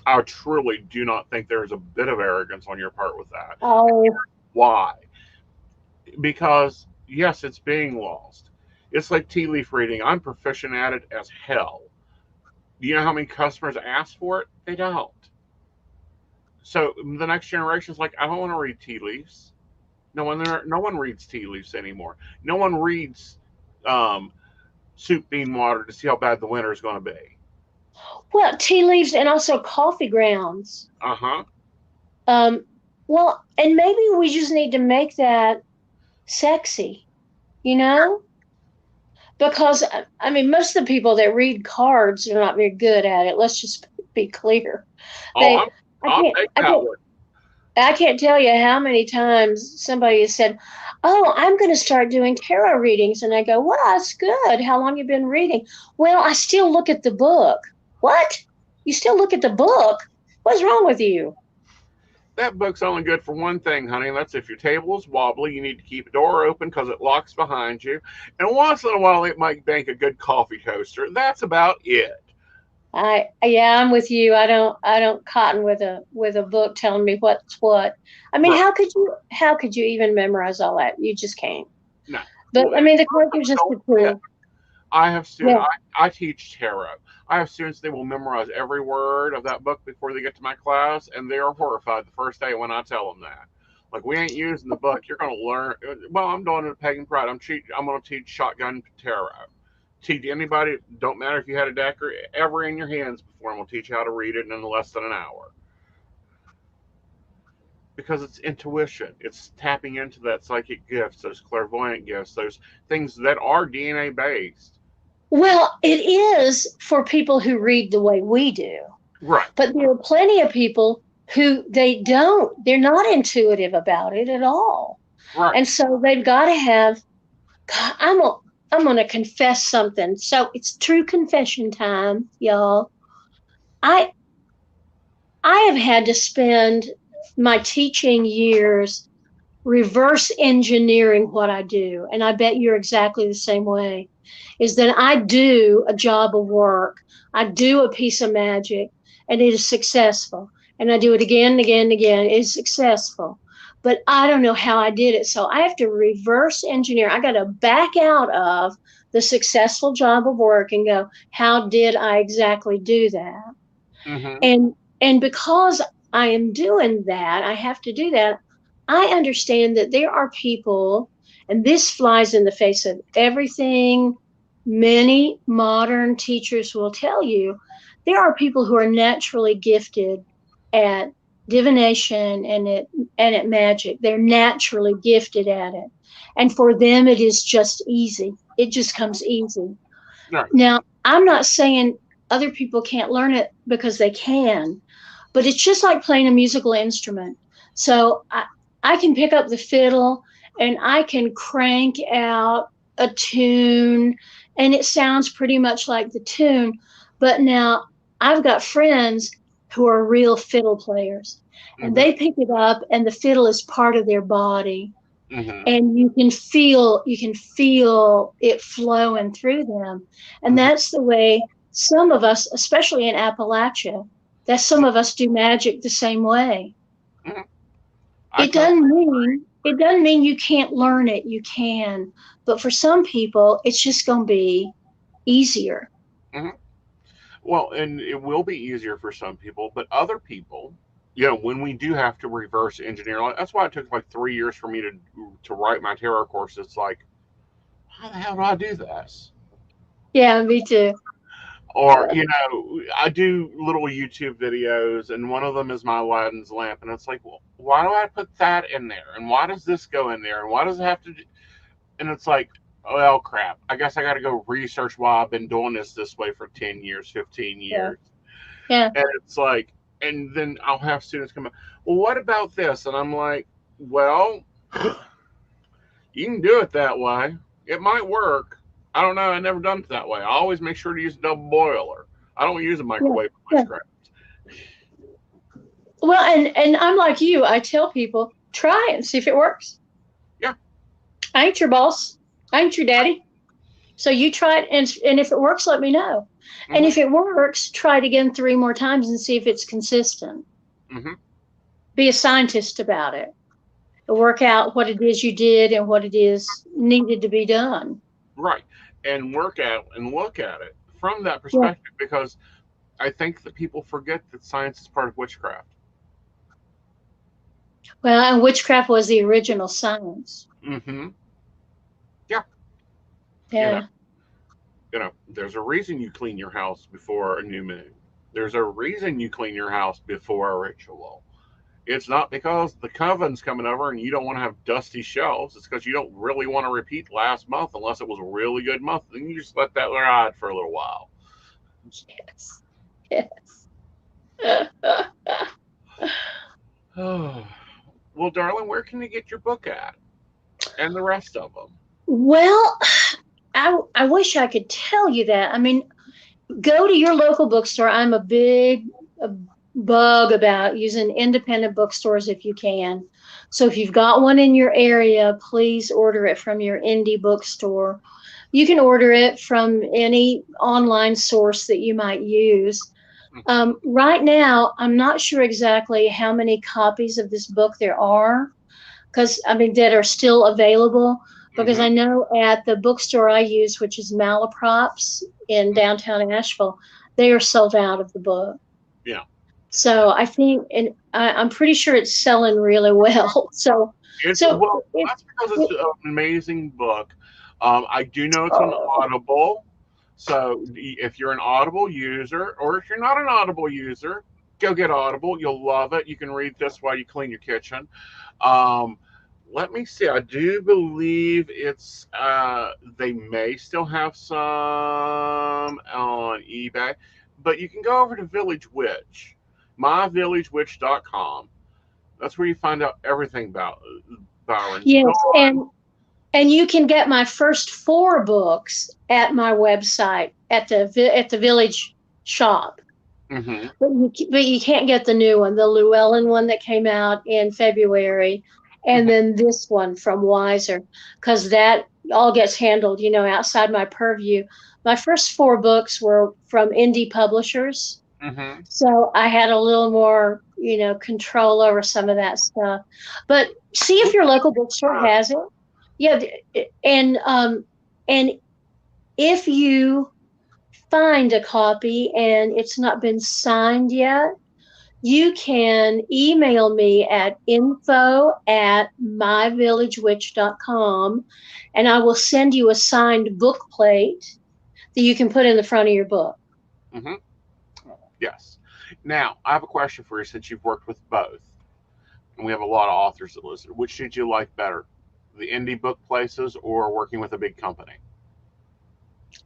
I truly do not think there's a bit of arrogance on your part with that. oh, Why? Because yes, it's being lost. It's like tea leaf reading. I'm proficient at it as hell. Do you know how many customers ask for it? They don't. So the next generation is like, I don't want to read tea leaves. No one reads tea leaves anymore. No one reads um, soup bean water to see how bad the winter is going to be. well, tea leaves and also coffee grounds. Uh huh. Um, well, and maybe we just need to make that sexy, you know? Because I mean, most of the people that read cards are not very good at it. Let's just be clear. Oh, They, I I'll can't, take I that can't, one. I can't tell you how many times somebody has said, "Oh, I'm going to start doing tarot readings," and I go, "Well, that's good. How long you been reading?" "Well, I still look at the book." "What? You still look at the book? What's wrong with you?" That book's only good for one thing, honey, and that's if your table is wobbly, you need to keep a door open because it locks behind you. And once in a while, it might make a good coffee toaster. That's about it. Yeah, I'm with you. I don't cotton with a book telling me what's what. I mean, Right. how could you even memorize all that? You just can't. No. But Well, I mean, the cards are just the tool. I have Yeah. students. I teach tarot. I have students. They will memorize every word of that book before they get to my class, and they are horrified the first day when I tell them that. Like, we ain't using the book. You're going to learn. Well, I'm doing it at Pagan Pride. I'm going to teach shotgun tarot. Teach anybody. Don't matter if you had a deck or ever in your hands before. I'm going to teach you how to read it in less than an hour. Because it's intuition. It's tapping into that psychic gifts, those clairvoyant gifts, those things that are DNA based. Well, it is for people who read the way we do. Right. But there are plenty of people who they're not intuitive about it at all. Right. And so they've got to have, God, I'm going to confess something. So it's true confession time, y'all. I I have had to spend my teaching years reverse engineering what I do. And I bet you're exactly the same way. Is that I do a job of work, I do a piece of magic, and it is successful. And I do it again and again and again. It is successful. But I don't know how I did it. So I have to reverse engineer. I got to back out of the successful job of work and go, how did I exactly do that? Mm-hmm. And because I am doing that, I have to do that. I understand that there are people, and this flies in the face of everything many modern teachers will tell you. There are people who are naturally gifted at divination and at magic. They're naturally gifted at it. And for them it is just easy. It just comes easy. Right. Now, I'm not saying other people can't learn it because they can, but it's just like playing a musical instrument. So I can pick up the fiddle and I can crank out a tune and it sounds pretty much like the tune. But now I've got friends who are real fiddle players and Mm-hmm. they pick it up and the fiddle is part of their body Mm-hmm. and you can feel it flowing through them. And Mm-hmm. that's the way some of us, especially in Appalachia, that some of us do magic the same way. Mm-hmm. I it can. doesn't mean it doesn't mean you can't learn it. You can, but for some people it's just going to be easier. Mm-hmm. Well, and it will be easier for some people, but other people, when we do have to reverse engineer, like, that's why it took like 3 years for me to write my tarot course. It's like, how the hell do I do this? Yeah, me too. Or, I do little YouTube videos, and one of them is my Aladdin's lamp, and it's like, well, why do I put that in there? And why does this go in there? And why does it have to do? And it's like, well, crap. I guess I got to go research why I've been doing this way for 10 years, 15 Yeah, years. yeah. And it's like, and then I'll have students come up, well, what about this? And I'm like, well, you can do it that way. It might work. I don't know. I never done it that way. I always make sure to use a double boiler. I don't use a Yeah, microwave for my yeah. scraps. Well, and I'm like you. I tell people, try it and see if it works. Yeah. I ain't your boss. I ain't your daddy. So you try it, and if it works, let me know. And Mm-hmm. if it works, try it again 3 more times and see if it's consistent. Mm-hmm. Be a scientist about it. Work out what it is you did and what it is needed to be done. Right. And work at and look at it from that Yeah. perspective, because I think that people forget that science is part of witchcraft. Well, and witchcraft was the original science. Mm-hmm. Yeah. You know, Yeah. there's a reason you clean your house before a new moon. There's a reason you clean your house before a ritual. It's not because the coven's coming over and you don't want to have dusty shelves. It's because you don't really want to repeat last month unless it was a really good month. Then you just let that ride for a little while. Yes. Yes. Well, darling, where can you get your book at? And the rest of them? Well, I wish I could tell you that. I mean, go to your local bookstore. I'm a big bug about using independent bookstores if you can. So if you've got one in your area, please order it from your indie bookstore. You can order it from any online source that you might use. Right now, I'm not sure exactly how many copies of this book there are, because I mean that are still available. Because I Mm-hmm. know at the bookstore I use, which is Malaprops in downtown Asheville, they are sold out of the book. Yeah. So I think, and I'm pretty sure it's selling really well. So, It's so well, it, that's because it's it an amazing book. I do know it's on oh, Audible, so if you're an Audible user, or if you're not an Audible user, go get Audible. You'll love it. You can read this while you clean your kitchen. Um, Let me see. I do believe it's they may still have some on eBay, but you can go over to Village Witch, myvillagewitch.com. That's where you find out everything about Byron's yes, gone. and you can get my first 4 books at my website at the village shop. Mm-hmm. But you can't get the new one, the Llewellyn one that came out in February, and Mm-hmm. then this one from Wiser, because that all gets handled, outside my purview. My first 4 books were from indie publishers, Mm-hmm. so I had a little more, control over some of that stuff. But see if Which your is local bookstore good. has it. Yeah, and if you find a copy and it's not been signed yet, you can email me at info@myvillagewitch.com and I will send you a signed book plate that you can put in the front of your book. Mm-hmm. Yes. Now, I have a question for you since you've worked with both, and we have a lot of authors that listen. Which did you like better, the indie book places or working with a big company?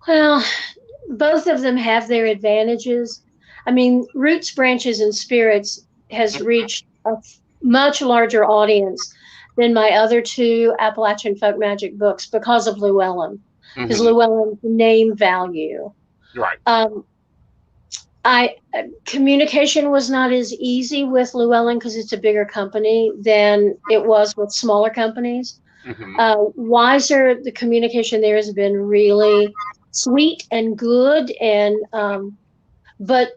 Well, both of them have their advantages. I mean, Roots, Branches, and Spirits has reached a much larger audience than my other 2 Appalachian folk magic books because of Llewellyn, because Mm-hmm. Llewellyn's name value. Right. Um, I communication was not as easy with Llewellyn because it's a bigger company than it was with smaller companies. Mm-hmm. Wiser, the communication there has been really sweet and good, and but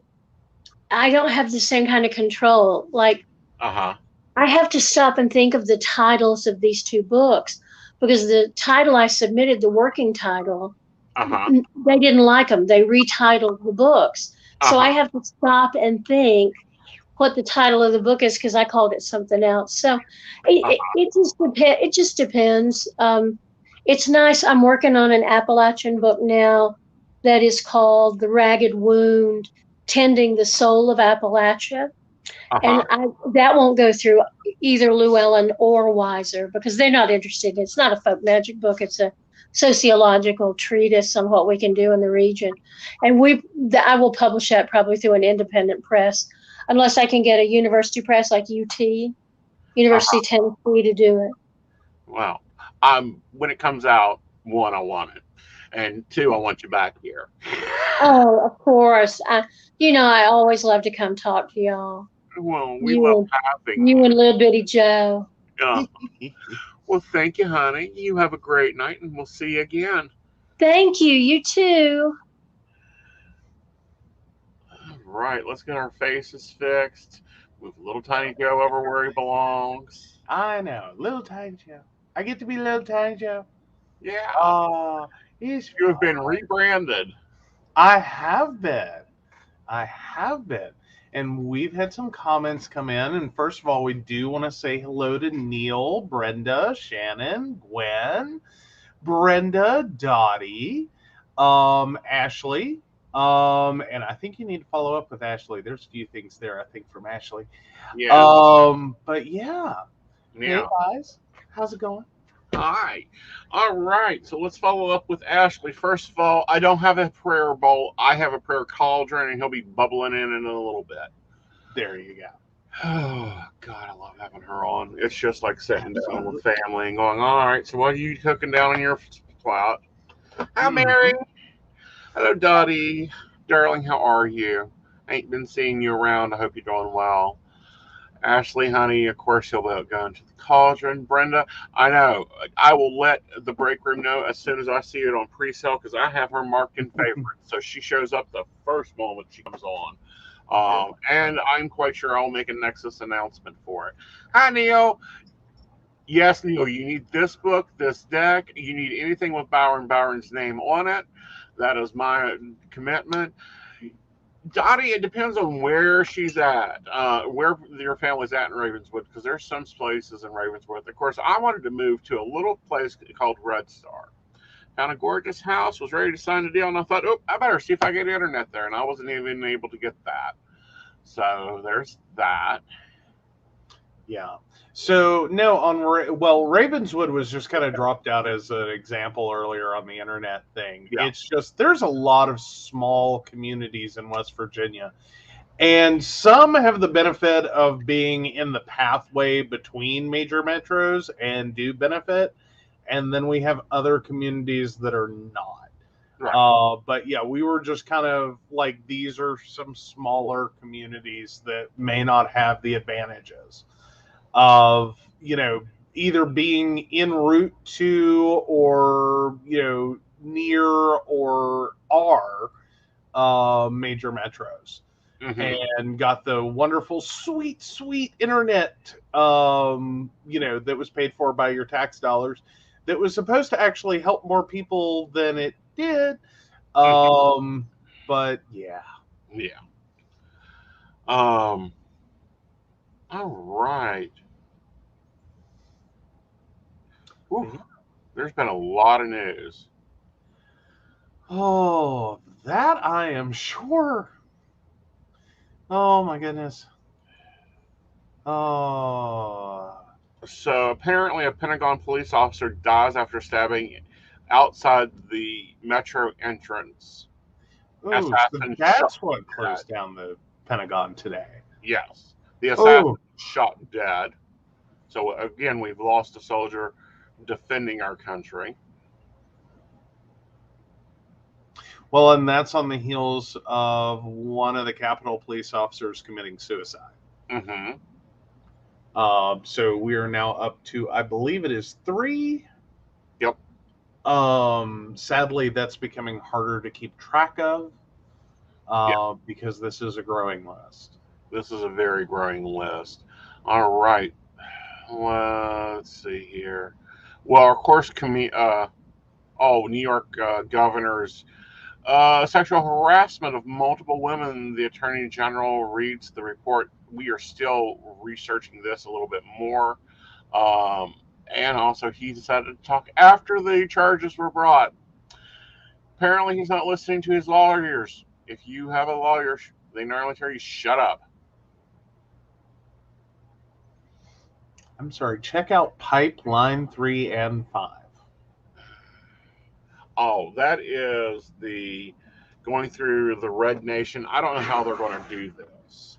I don't have the same kind of control. Like Uh-huh. I have to stop and think of the titles of these 2 books because the title I submitted, the working title, Uh-huh. they didn't like them. They retitled the books. So I Uh-huh. have to stop and think what the title of the book is because I called it something else. So Uh-huh. it just depends. It's nice. I'm working on an Appalachian book now that is called The Ragged Wound, Tending the Soul of Appalachia. And Uh-huh. that won't go through either Llewellyn or Wiser because they're not interested. It's not a folk magic book. It's a sociological treatise on what we can do in the region. And I will publish that probably through an independent press, unless I can get a university press like University Uh-huh. of Tennessee to do it. Well, when it comes out, one, I want it, and two, I want you back here. Oh, of course. I always love to come talk to y'all. Well, we love You having you you. and little bitty Joe. Uh, well, thank you, honey. You have a great night, and we'll see you again. Thank you. You too. All right, let's get our faces fixed. Move little tiny Joe over where he belongs. I know, little tiny Joe. I get to be little tiny Joe. Yeah, Oh, he's you have been fine. rebranded. I have been. I have been. And we've had some comments come in. And first of all, we do want to say hello to Neil, Brenda, Shannon, Gwen, Brenda, Dottie, Ashley. And I think you need to follow up with Ashley. There's a few things there, I think, from Ashley. Yeah, But yeah. Hey yeah. guys, how's it going? Hi. All right, so let's follow up with Ashley. First of all, I don't have a prayer bowl. I have a prayer cauldron, and he'll be bubbling in a little bit. There you go. Oh, God, I love having her on. It's just like sitting down with family and going, all right, so what are you cooking down in your spot? Hi, Mary. Hello, Dottie. Darling, how are you? Ain't been seeing you around. I hope you're doing well. Ashley, honey, of course you'll be going to the cauldron. Brenda, I know. I will let the break room know as soon as I see it on pre-sale because I have her marked in favorite. So she shows up the first moment she comes on. And I'm quite sure I'll make a Nexus announcement for it. Hi, Neil. Yes, Neil, you need this book, this deck. You need anything with Byron's name on it. That is my commitment. Dottie, it depends on where she's at, where your family's at in Ravenswood, because there's some places in Ravenswood. Of course, I wanted to move to a little place called Red Star. Found a gorgeous house, was ready to sign the deal, and I thought, oh, I better see if I get internet there, and I wasn't even able to get that. So there's that. Yeah. So no, Ravenswood was just kind of dropped out as an example earlier on the internet thing. Yeah. It's just there's a lot of small communities in West Virginia, and some have the benefit of being in the pathway between major metros and do benefit, and then we have other communities that are not. Right. But yeah, we were just kind of like, these are some smaller communities that may not have the advantages of, either being en route to, or, near or are major metros. And got the wonderful, sweet, sweet internet, that was paid for by your tax dollars, that was supposed to actually help more people than it did. But yeah. Yeah. All right. Ooh, there's been a lot of news. Oh, that I am sure. Oh my goodness. Oh. So apparently, a Pentagon police officer dies after stabbing outside the metro entrance. Ooh, so Assassin that's shot what dead. closed down the Pentagon today. Yes, the assassin Oh, shot dead. So again, we've lost a soldier defending our country. well, and that's on the heels of one of the Capitol police officers committing suicide. Mm-hmm. So we are now up to, I believe it is 3. Yep. Sadly, that's becoming harder to keep track of, because this is a growing list. This is a very growing list. All right. Let's see here. Well, of course, New York governors. Sexual harassment of multiple women. The Attorney General reads the report. We are still researching this a little bit more. And also, he decided to talk after the charges were brought. Apparently, he's not listening to his lawyers. If you have a lawyer, they normally tell you, shut up. I'm sorry, check out Pipeline 3 and 5. Oh, that is the going through the Red Nation. I don't know how they're going to do this.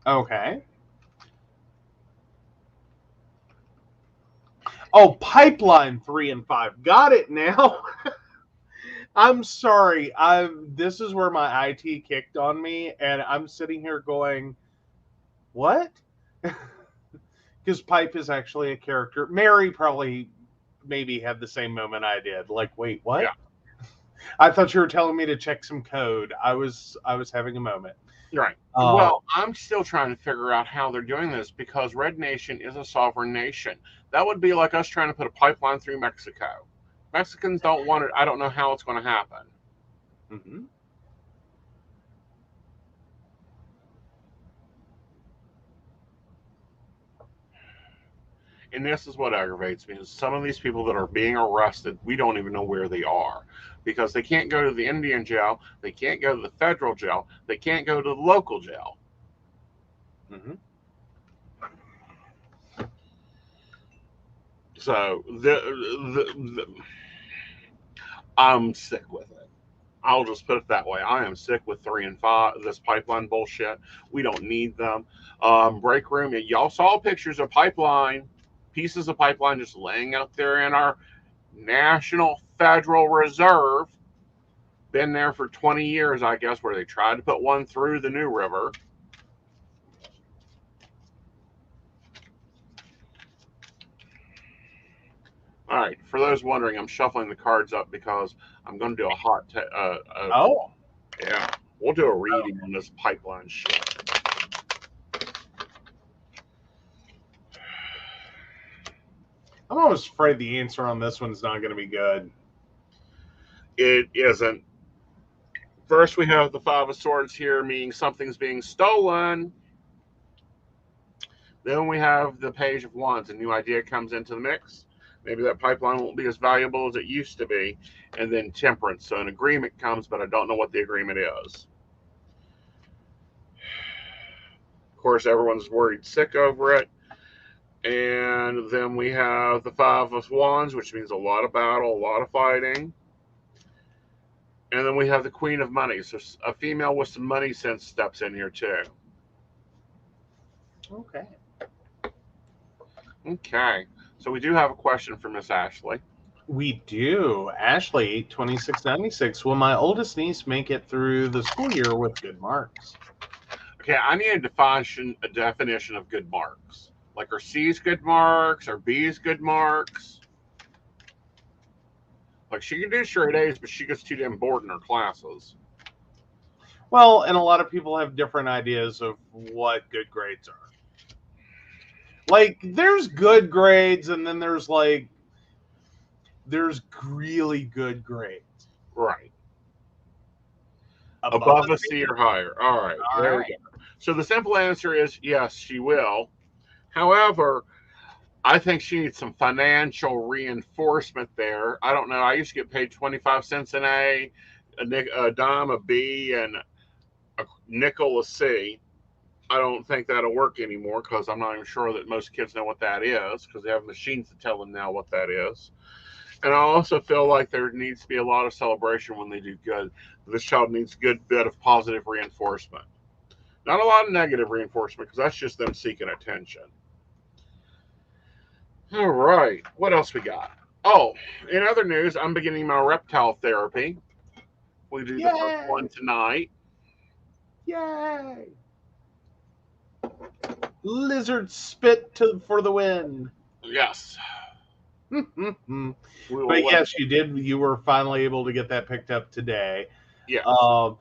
Okay. Oh, Pipeline 3 and 5. Got it now. I'm sorry. This is where my IT kicked on me, and I'm sitting here going, what? Because Pipe is actually a character. Mary probably maybe had the same moment I did. Like, wait, what? Yeah. I thought you were telling me to check some code. I was having a moment. Right. Well, I'm still trying to figure out how they're doing this because Red Nation is a sovereign nation. That would be like us trying to put a pipeline through Mexico. Mexicans don't want it. I don't know how it's going to happen. Mm-hmm. And this is what aggravates me is some of these people that are being arrested, we don't even know where they are because they can't go to the Indian jail, they can't go to the federal jail, they can't go to the local jail. Mm-hmm. So I'm sick with it. I'll just put it that way. I am sick with 3 and 5. This pipeline bullshit. We don't need them. Break room. Y'all saw pictures of pipeline, pieces of pipeline just laying out there in our National Federal Reserve. Been there for 20 years, I guess, where they tried to put one through the New River. All right. For those wondering, I'm shuffling the cards up because I'm going to do a hot. Oh. Yeah. We'll do a reading on this pipeline shit. I'm almost afraid the answer on this one's not going to be good. It isn't. First, we have the 5 of Swords here, meaning something's being stolen. Then we have the Page of Wands. A new idea comes into the mix. Maybe that pipeline won't be as valuable as it used to be. And then Temperance. So an agreement comes, but I don't know what the agreement is. Of course, everyone's worried sick over it. And then we have the 5 of Wands, which means a lot of battle, a lot of fighting. And then we have the Queen of Money. So a female with some money sense steps in here too. Okay. Okay. So we do have a question for Miss Ashley. We do. Ashley, 2696. Will my oldest niece make it through the school year with good marks? Okay, I need a definition of good marks. Like, are C's good marks? Are B's good marks? Like, she can do straight A's, but she gets too damn bored in her classes. Well, and a lot of people have different ideas of what good grades are. Like, there's good grades, and then there's really good grades. Right. Above a C or higher. All right. There we go. So the simple answer is yes, she will. However, I think she needs some financial reinforcement there. I don't know. I used to get paid 25 cents an A, a dime a B, and a nickel a C. I don't think that'll work anymore because I'm not even sure that most kids know what that is because they have machines to tell them now what that is. And I also feel like there needs to be a lot of celebration when they do good. This child needs a good bit of positive reinforcement. Not a lot of negative reinforcement because that's just them seeking attention. All right. What else we got? Oh, in other news, I'm beginning my reptile therapy. We do the first one tonight. Yay! Lizard spit for the win. Yes. But yes, you did. You were finally able to get that picked up today. Yes. Oh,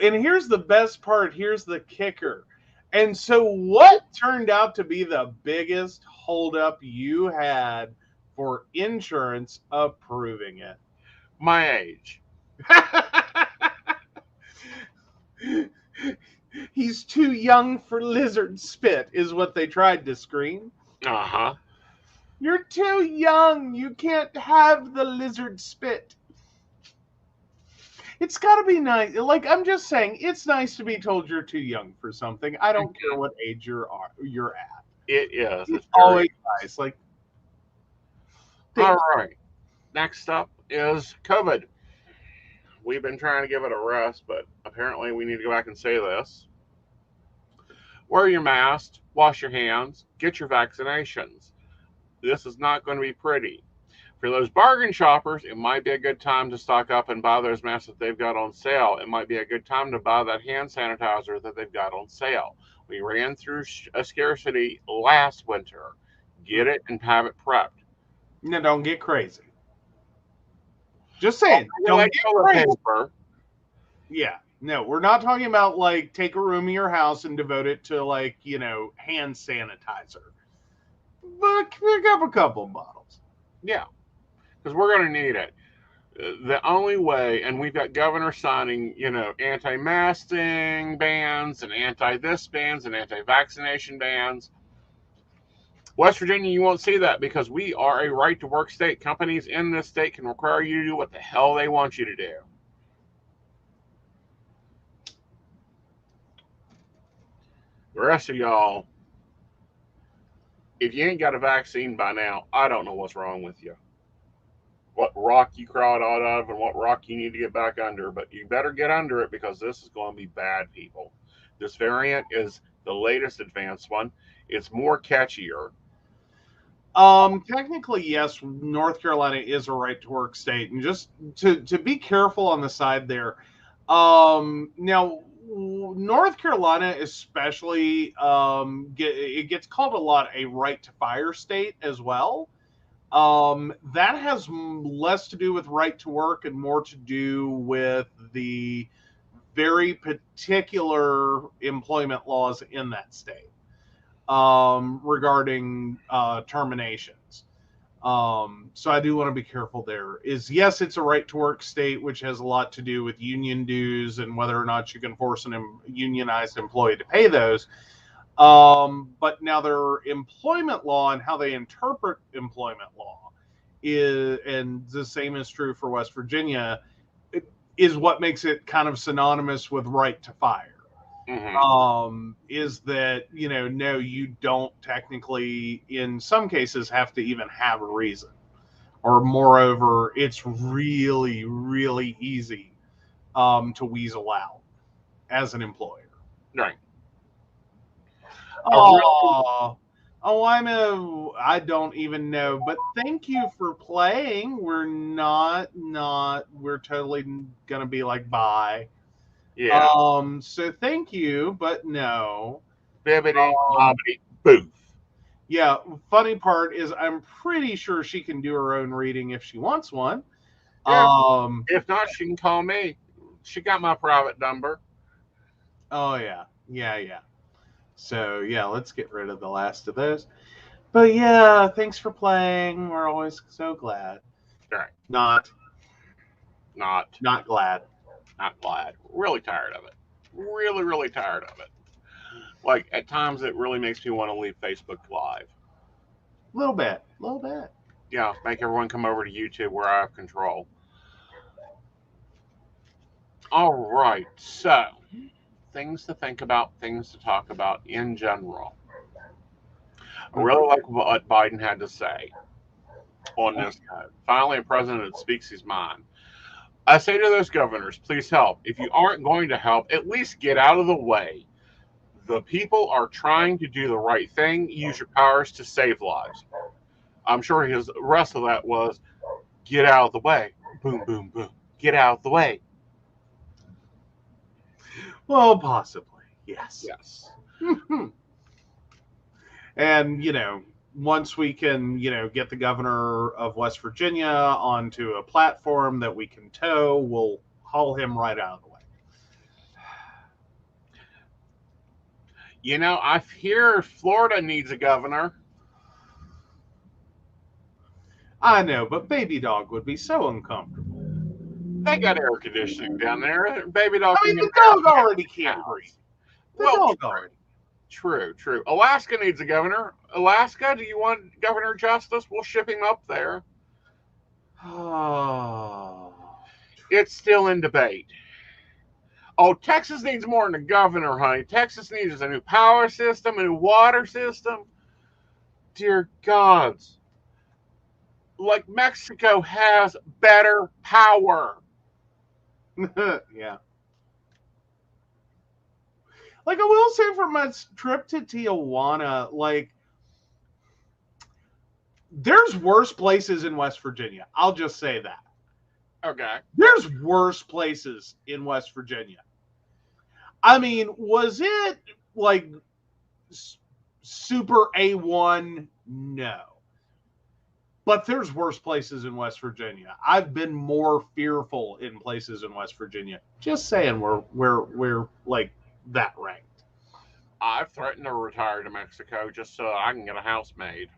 and here's the best part. Here's the kicker. And so what turned out to be the biggest holdup you had for insurance approving it? My age. He's too young for lizard spit is what they tried to scream. Uh-huh. You're too young. You can't have the lizard spit. It's got to be nice. Like, I'm just saying, it's nice to be told you're too young for something. I don't care what age you're at. It is. It's always nice. Like, all right. Next up is COVID. We've been trying to give it a rest, but apparently we need to go back and say this. Wear your mask, wash your hands, get your vaccinations. This is not going to be pretty. For those bargain shoppers, it might be a good time to stock up and buy those masks that they've got on sale. It might be a good time to buy that hand sanitizer that they've got on sale. We ran through a scarcity last winter. Get it and have it prepped. No, don't get crazy. Just saying, don't get crazy. Paper. Yeah, no, we're not talking about like take a room in your house and devote it to like, you know, hand sanitizer. But pick up a couple bottles. Yeah, because we're going to need it. The only way, and we've got governors signing, you know, anti-masking bans and anti-this bans and anti-vaccination bans. West Virginia, you won't see that because we are a right-to-work state. Companies in this state can require you to do what the hell they want you to do. The rest of y'all, if you ain't got a vaccine by now, I don't know what's wrong with you. What rock you crawled out of and what rock you need to get back under, but you better get under it because this is going to be bad, people. This variant is the latest advanced one. It's more catchier. Technically, yes, North Carolina is a right-to-work state, and just to be careful on the side there. Now, North Carolina, especially, it gets called a lot a right-to-fire state as well. That has less to do with right to work and more to do with the very particular employment laws in that state. Regarding terminations. So I do want to be careful there. Yes, it's a right to work state, which has a lot to do with union dues and whether or not you can force an unionized employee to pay those. But now their employment law and how they interpret employment law is, and the same is true for West Virginia, is what makes it kind of synonymous with right to fire. Mm-hmm. Is that, you know, no, you don't technically, in some cases, have to even have a reason. Or moreover, it's really, really easy to weasel out as an employer. Right. Oh, I don't even know, but thank you for playing. We're we're totally gonna be like, bye. Yeah. So thank you, but no. Bibbidi, bobbidi, boof. Yeah, funny part is I'm pretty sure she can do her own reading if she wants one. Yeah. If not, she can call me. She got my private number. Oh, yeah. Yeah. So, yeah, let's get rid of the last of those. But, yeah, thanks for playing. We're always so glad. Right. Not glad. Not glad. Really tired of it. Really, really tired of it. Like, at times, it really makes me want to leave Facebook Live. A little bit. Yeah, make everyone come over to YouTube where I have control. All right, so things to think about, things to talk about in general. I really like what Biden had to say on this. Finally, a president that speaks his mind. I say to those governors, please help. If you aren't going to help, at least get out of the way. The people are trying to do the right thing. Use your powers to save lives. I'm sure his rest of that was, get out of the way. Boom, boom, boom. Get out of the way. Well, possibly. Yes. And, you know, once we can, you know, get the governor of West Virginia onto a platform that we can tow, we'll haul him right out of the way. You know, I hear Florida needs a governor. I know, but Baby Dog would be so uncomfortable. They got air conditioning down there. Baby Dog. I mean, the dog already can't breathe. Well, true. Alaska needs a governor. Alaska, do you want Governor Justice? We'll ship him up there. Oh. It's still in debate. Oh, Texas needs more than a governor, honey. Texas needs a new power system, a new water system. Dear gods. Like, Mexico has better power. Yeah. Like, I will say, for my trip to Tijuana, like, there's worse places in West Virginia. I'll just say that. Okay. There's worse places in West Virginia. I mean, was it like super A1? No. But there's worse places in West Virginia. I've been more fearful in places in West Virginia. Just saying we're like that ranked. I've threatened to retire to Mexico just so I can get a house made.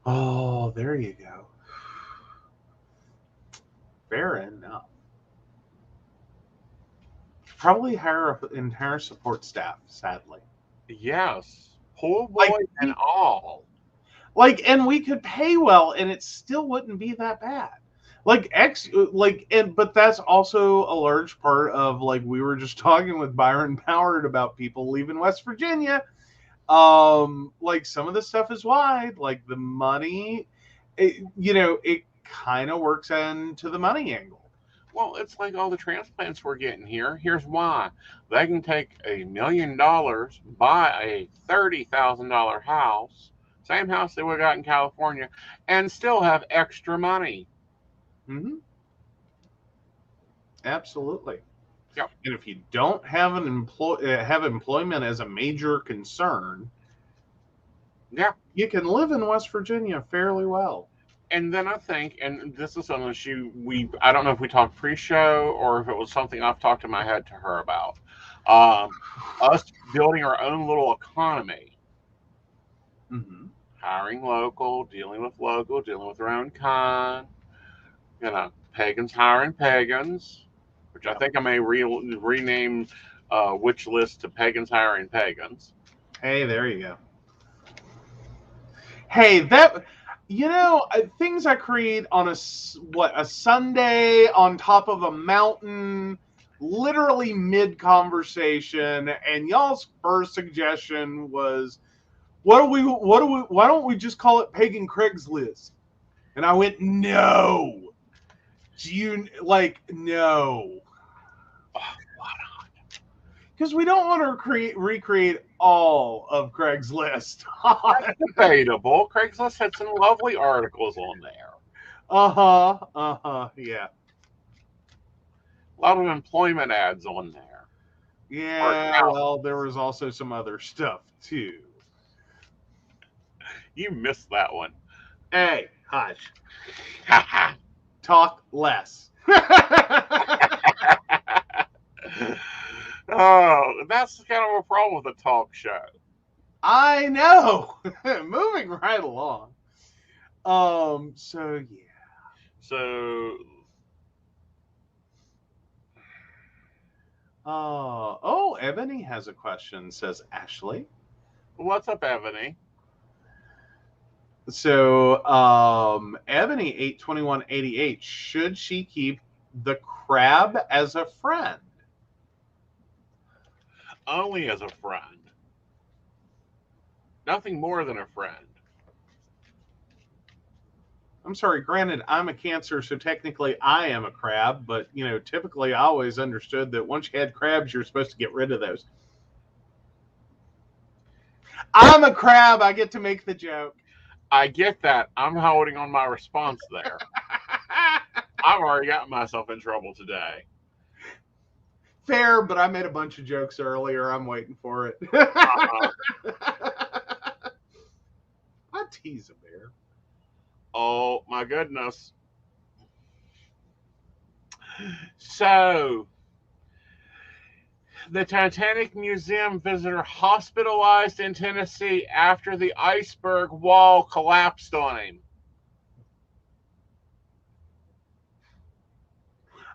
Oh, there you go. Fair enough. Probably hire an entire support staff, sadly. Yes. Pool boy and all. Like, and we could pay well, and it still wouldn't be that bad. But that's also a large part of, like, we were just talking with Byron Ballard about people leaving West Virginia. Like, some of the stuff is wide. Like, the money, it kind of works into the money angle. Well, it's like all the transplants we're getting here. Here's why. They can take $1 million, buy a $30,000 house, same house they would have got in California, and still have extra money. Mm-hmm. Absolutely. Yep. And if you don't have have employment as a major concern, Yeah. you can live in West Virginia fairly well. And then I think, and this is an issue I don't know if we talked pre-show or if it was something I've talked in my head to her about. Us building our own little economy. Mm-hmm. Hiring local, dealing with their own kind. Pagans hiring pagans, which I think I may rename Witch List to Pagans hiring pagans. Hey, there you go. Hey, that, things I create on a Sunday on top of a mountain, literally mid-conversation, and y'all's first suggestion was, why don't we just call it Pagan Craigslist? And I went, no. No. Why not? Because we don't want to recreate all of Craigslist. That's debatable. Craigslist had some lovely articles on there. Yeah. A lot of employment ads on there. Yeah, well, there was also some other stuff, too. You missed that one. Hey, hush. Talk less. Oh, that's kind of a problem with a talk show. I know. Moving right along. So yeah. So Ebony has a question, says Ashley. what's up, Ebony? So Ebony 82188, should she keep the crab as a friend? Only as a friend. Nothing more than a friend. I'm sorry, granted, I'm a Cancer, so technically I am a crab, but, typically I always understood that once you had crabs, you're supposed to get rid of those. I'm a crab. I get to make the joke. I get that. I'm holding on my response there. I've already gotten myself in trouble today. Fair, but I made a bunch of jokes earlier. I'm waiting for it. Uh-huh. I tease a bear. Oh, my goodness. So, the Titanic Museum visitor hospitalized in Tennessee after the iceberg wall collapsed on him.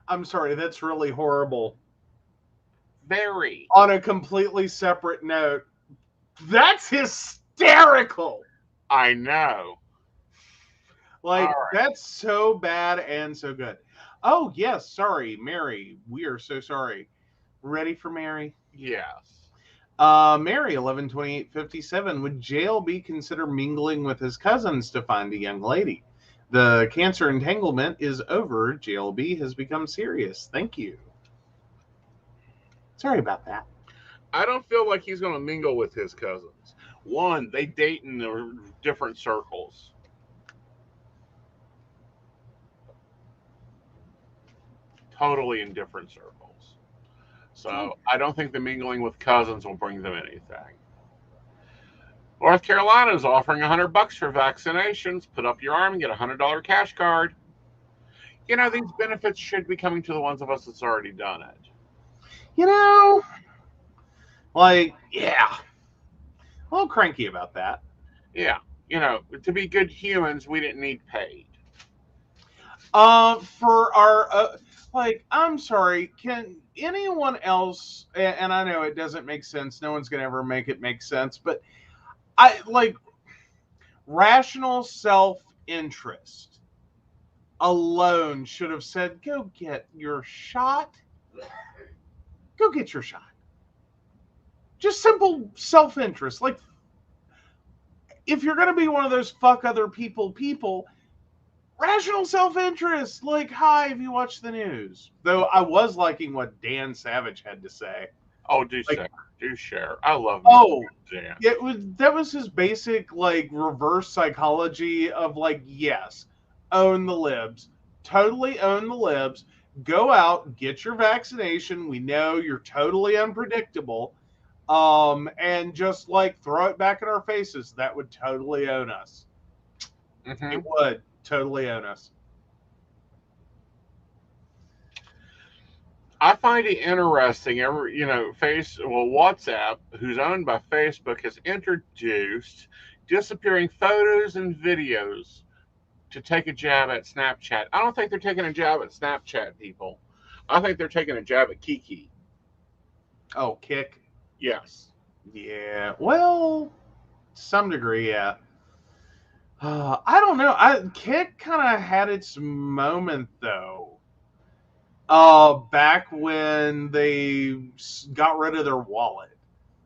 I'm sorry, that's really horrible. Very. On a completely separate note, that's hysterical. I know. Like, right. That's so bad and so good. Oh, yes, sorry, Mary. We are so sorry. Ready for Mary? Yes. Mary, 112857. Would JLB consider mingling with his cousins to find a young lady? The Cancer entanglement is over. JLB has become serious. Thank you. Sorry about that. I don't feel like he's going to mingle with his cousins. One, they date in different circles. Totally in different circles. So I don't think the mingling with cousins will bring them anything. North Carolina is offering $100 for vaccinations. Put up your arm and get a $100 cash card. You know, these benefits should be coming to the ones of us that's already done it. You know, like, yeah, a little cranky about that. Yeah, you know, to be good humans, we didn't need paid. For our, like, I'm sorry, can anyone else, and I know it doesn't make sense, no one's gonna ever make it make sense, but I like rational self-interest alone should have said, go get your shot. Go get your shot. Just simple self-interest. Like, if you're gonna be one of those fuck other people, rational self-interest. Like, hi, have you watched the news? Though I was liking what Dan Savage had to say. Oh, do Like, share, do share. I love oh, Dan. that was his basic like reverse psychology of like, yes, own the libs, totally own the libs. Go out, get your vaccination. We know you're totally unpredictable, and just like throw it back in our faces. That would totally own us. Mm-hmm. It would totally own us. I find it interesting. WhatsApp, who's owned by Facebook, has introduced disappearing photos and videos to take a jab at Snapchat. I don't think they're taking a jab at Snapchat, people. I think they're taking a jab at Kiki. Oh, Kick. Yes. Yeah. Well, to some degree, yeah. I don't know. Kick kind of had its moment though. Back when they got rid of their wallet.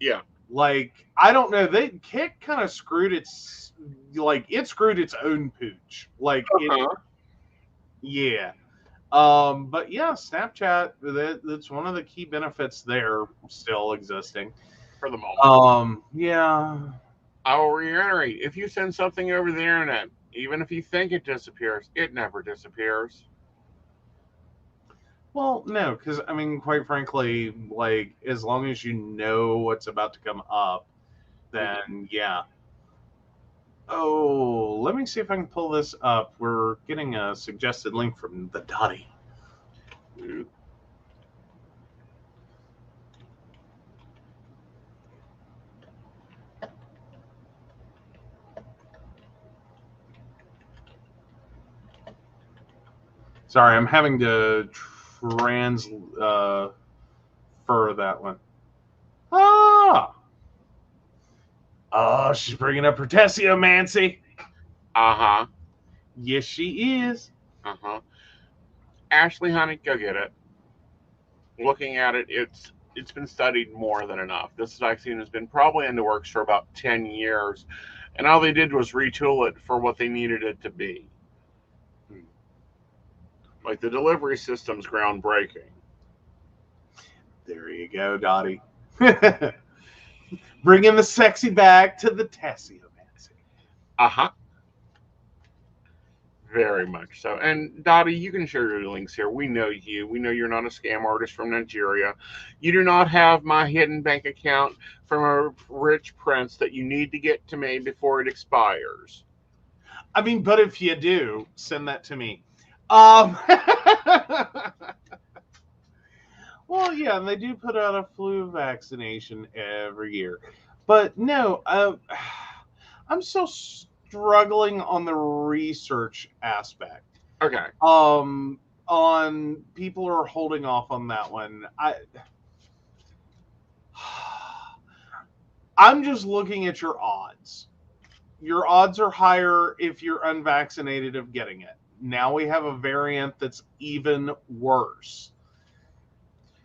Yeah. Like, I don't know. Kick kind of screwed it screwed its own pooch. Like, yeah. But yeah, Snapchat. That's one of the key benefits there still existing For the moment. Yeah. I will reiterate, if you send something over the internet, even if you think it disappears, it never disappears. Well, no, because I mean, quite frankly, like as long as you know what's about to come up, then yeah. Oh, let me see if I can pull this up. We're getting a suggested link from the Dottie. Sorry, I'm having to transfer that one. Ah! Oh, she's bringing up her Tessiomancy. Uh-huh. Yes, she is. Uh-huh. Ashley, honey, go get it. Looking at it, it's been studied more than enough. This vaccine has been probably in the works for about 10 years, and all they did was retool it for what they needed it to be. Like, the delivery system's groundbreaking. There you go, Dottie. Bringing the sexy back to the Tessiomancy. Uh-huh. Very much so. And Dottie, you can share your links here. We know you. We know you're not a scam artist from Nigeria. You do not have my hidden bank account from a rich prince that you need to get to me before it expires. I mean, but if you do, send that to me. Well, yeah, and they do put out a flu vaccination every year. But no, I'm still struggling on the research aspect. Okay. On people are holding off on that one. I'm just looking at your odds. Your odds are higher if you're unvaccinated of getting it. Now we have a variant that's even worse.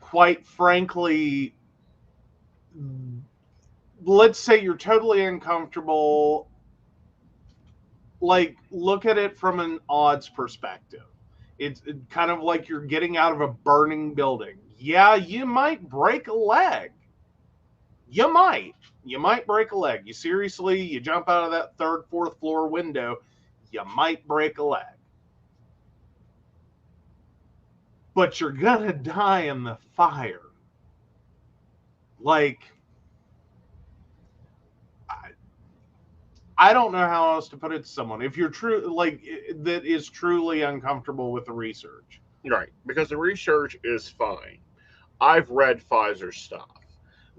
Quite frankly, let's say you're totally uncomfortable. Like, look at it from an odds perspective. It's kind of like you're getting out of a burning building. Yeah, you might break a leg. you might break a leg. You jump out of that 3rd, 4th floor window, you might break a leg. But you're gonna die in the fire. Like, I don't know how else to put it to someone. If you're that is truly uncomfortable with the research. Right, because the research is fine. I've read Pfizer's stuff.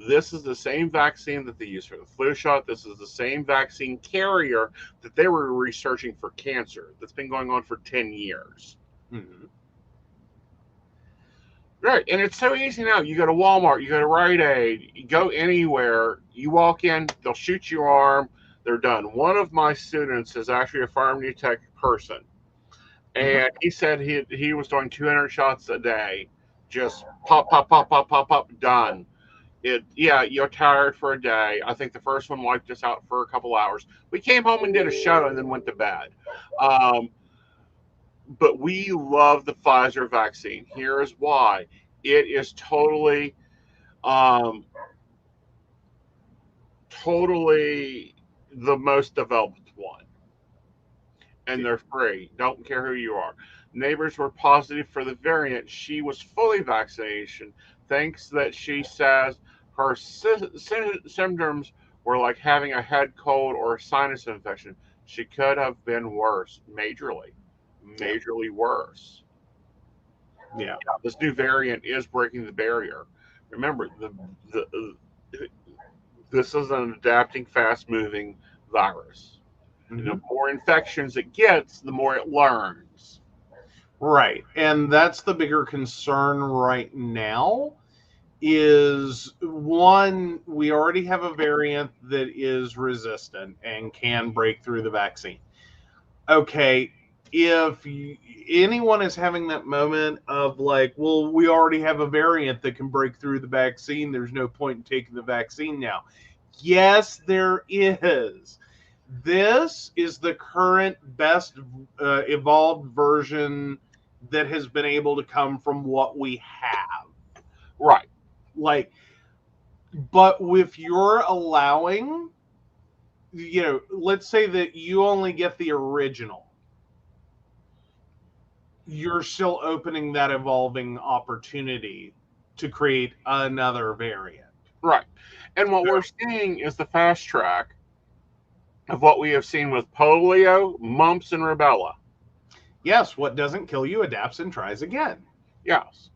This is the same vaccine that they use for the flu shot. This is the same vaccine carrier that they were researching for cancer. That's been going on for 10 years. Mm-hmm. Right, and it's so easy now. You go to Walmart, you go to Rite Aid, you go anywhere, you walk in, they'll shoot your arm, they're done. One of my students is actually a Pharma Tech person, and he said he was doing 200 shots a day, just pop, pop, pop, pop, pop, pop, done. You're tired for a day. I think the first one wiped us out for a couple hours. We came home and did a show and then went to bed. But we love the Pfizer vaccine. Here is why. It is totally the most developed one. And they're free. Don't care who you are. Neighbors were positive for the variant. She was fully vaccinated. Thanks that she says her symptoms were like having a head cold or a sinus infection. She could have been worse, majorly worse. Yeah. This new variant is breaking the barrier. Remember, this is an adapting, fast-moving virus. Mm-hmm. The more infections it gets, the more it learns. Right. And that's the bigger concern right now is, one, we already have a variant that is resistant and can break through the vaccine. Okay, if anyone is having that moment of like, well, we already have a variant that can break through the vaccine, there's no point in taking the vaccine now. Yes, there is. This is the current best evolved version that has been able to come from what we have. Right. Like, but if you're allowing, let's say that you only get the original, you're still opening that evolving opportunity to create another variant. Right. And what we're seeing is the fast track of what we have seen with polio, mumps, and rubella. Yes, what doesn't kill you adapts and tries again. Yes.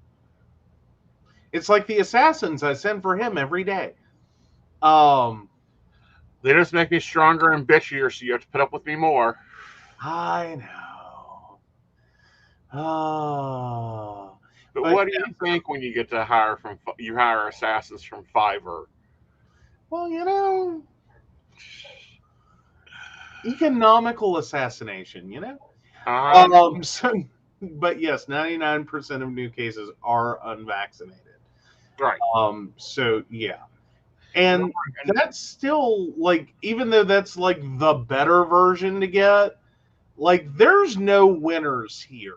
It's like the assassins I send for him every day. They just make me stronger and bitchier, so you have to put up with me more. I know. Oh. But what do you think when you get to hire assassins from Fiverr? Well, economical assassination, but yes, 99% of new cases are unvaccinated. Right. So yeah. And that's still, like, even though that's like the better version to get, like, there's no winners here.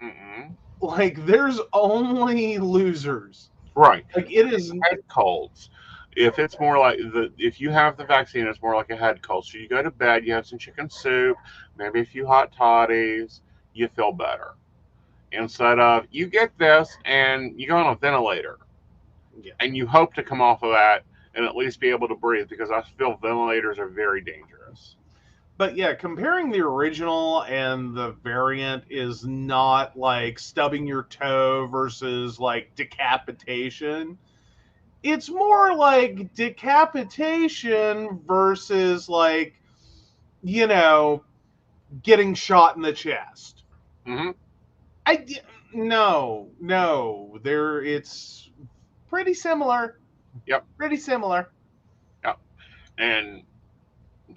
Mm-mm. Like, there's only losers. Right. Like, it is head colds. If it's more like if you have the vaccine, it's more like a head cold. So you go to bed, you have some chicken soup, maybe a few hot toddies, you feel better. Instead of you get this and you go on a ventilator, and you hope to come off of that and at least be able to breathe, because I feel ventilators are very dangerous. But yeah, comparing the original and the variant is not like stubbing your toe versus like decapitation. It's more like decapitation versus like, getting shot in the chest. Mm-hmm. It's pretty similar. Yep. Pretty similar. Yep. And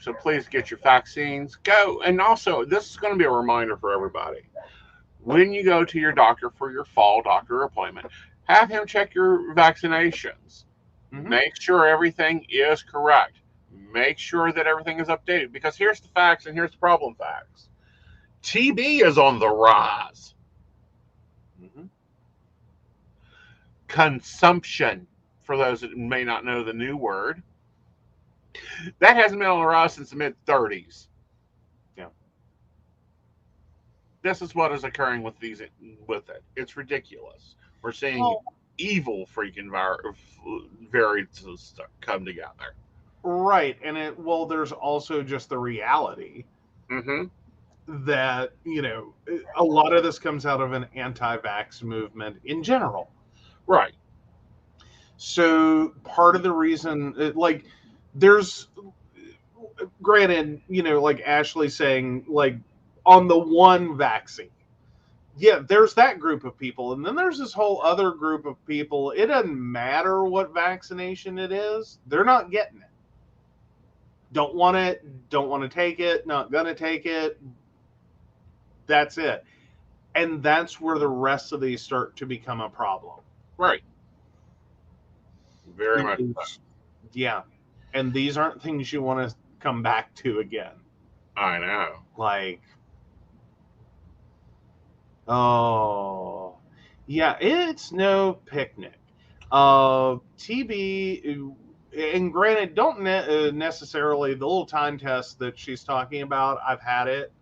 so please get your vaccines. Go. And also, this is going to be a reminder for everybody. When you go to your doctor for your fall doctor appointment, have him check your vaccinations. Mm-hmm. Make sure everything is correct. Make sure that everything is updated. Because here's the facts and here's the problem facts. TB is on the rise. Mm-hmm. Consumption, for those that may not know the new word, that hasn't been on the rise since the mid-30s. Yeah. This is what is occurring with it. It's ridiculous. We're seeing evil freaking variants come together. Right. And there's also just the reality Mm-hmm. that, a lot of this comes out of an anti-vax movement in general. Right. So part of the reason, there's, granted, like Ashley saying, like, on the one vaccine, yeah, there's that group of people. And then there's this whole other group of people. It doesn't matter what vaccination it is. They're not getting it. Don't want it. Don't want to take it. Not going to take it. That's it. And that's where the rest of these start to become a problem. Right. Very much so. Yeah. And these aren't things you want to come back to again. I know. Like, oh, yeah, it's no picnic. TB, and granted, don't necessarily, the little time test that she's talking about, I've had it.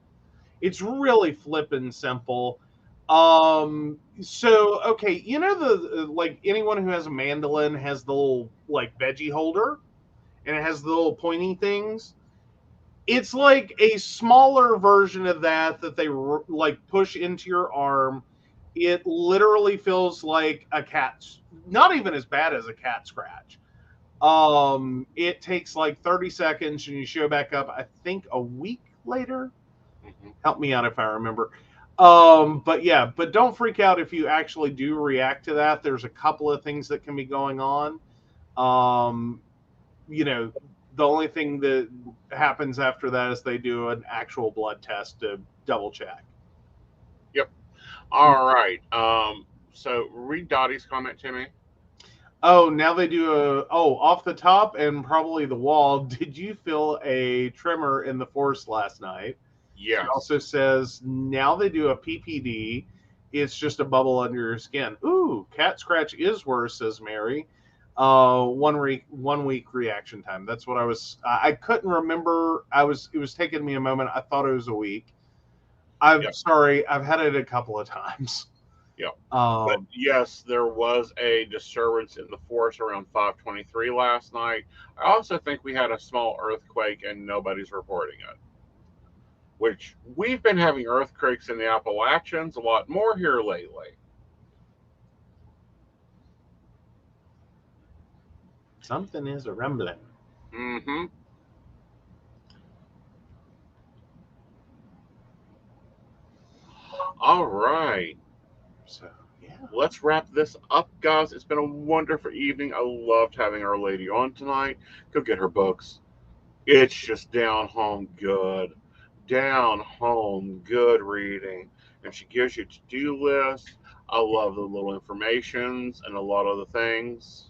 It's really flippin' simple. So, okay, like anyone who has a mandolin has the little, like, veggie holder, and it has the little pointy things. It's like a smaller version of that they like push into your arm. It literally feels like a cat's, not even as bad as a cat scratch. It takes like 30 seconds and you show back up, I think a week later. Mm-hmm. Help me out if I remember. But yeah, but don't freak out if you actually do react to that. There's a couple of things that can be going on. The only thing that happens after that is they do an actual blood test to double check. Yep. All right. So read Dottie's comment to me. Oh, now they do off the top and probably the wall. Did you feel a tremor in the force last night? Yes. It also says now they do a PPD. It's just a bubble under your skin. Ooh, cat scratch is worse, says Mary. 1 week reaction time. That's what I couldn't remember. It was taking me a moment. I thought it was a week. Sorry, I've had it a couple of times. Yeah. But yes, there was a disturbance in the force around 5:23 last night. I also think we had a small earthquake and nobody's reporting it. Which we've been having earthquakes in the Appalachians a lot more here lately. Something is a rumbling. Mm-hmm. All right. So, yeah. Let's wrap this up, guys. It's been a wonderful evening. I loved having Our Lady on tonight. Go get her books. It's just down home good reading. And she gives you to-do lists. I love the little informations and a lot of the things.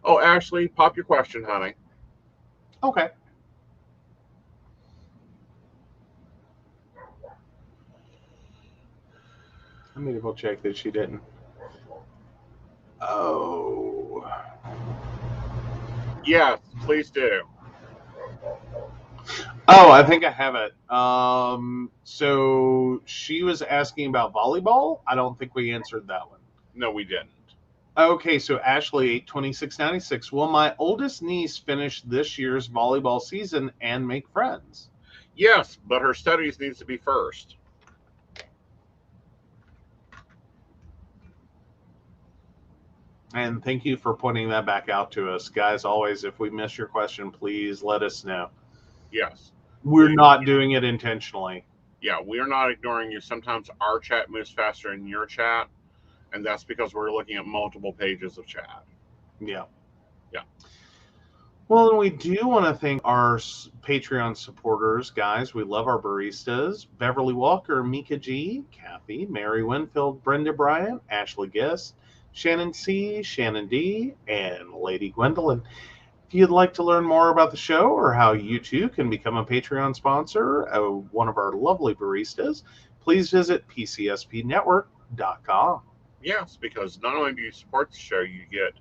Oh, Ashley, pop your question, honey. Okay. Let me double check that she didn't. Oh. Yes, please do. Oh, I think I have it. So she was asking about volleyball. I don't think we answered that one. No, we didn't. Okay, so Ashley, 2696. Will my oldest niece finish this year's volleyball season and make friends? Yes, but her studies needs to be first. And thank you for pointing that back out to us. Guys, always, if we miss your question, please let us know. Yes. We're not doing it intentionally. Yeah, we're not ignoring you. Sometimes our chat moves faster than your chat, and that's because we're looking at multiple pages of chat. Yeah. Yeah. Well, and we do want to thank our Patreon supporters, guys. We love our baristas. Beverly Walker, Mika G, Kathy, Mary Winfield, Brenda Bryant, Ashley Guest, Shannon C, Shannon D, and Lady Gwendolyn. If you'd like to learn more about the show or how you too can become a Patreon sponsor of one of our lovely baristas, please visit PCSPnetwork.com. Yes, because not only do you support the show, you get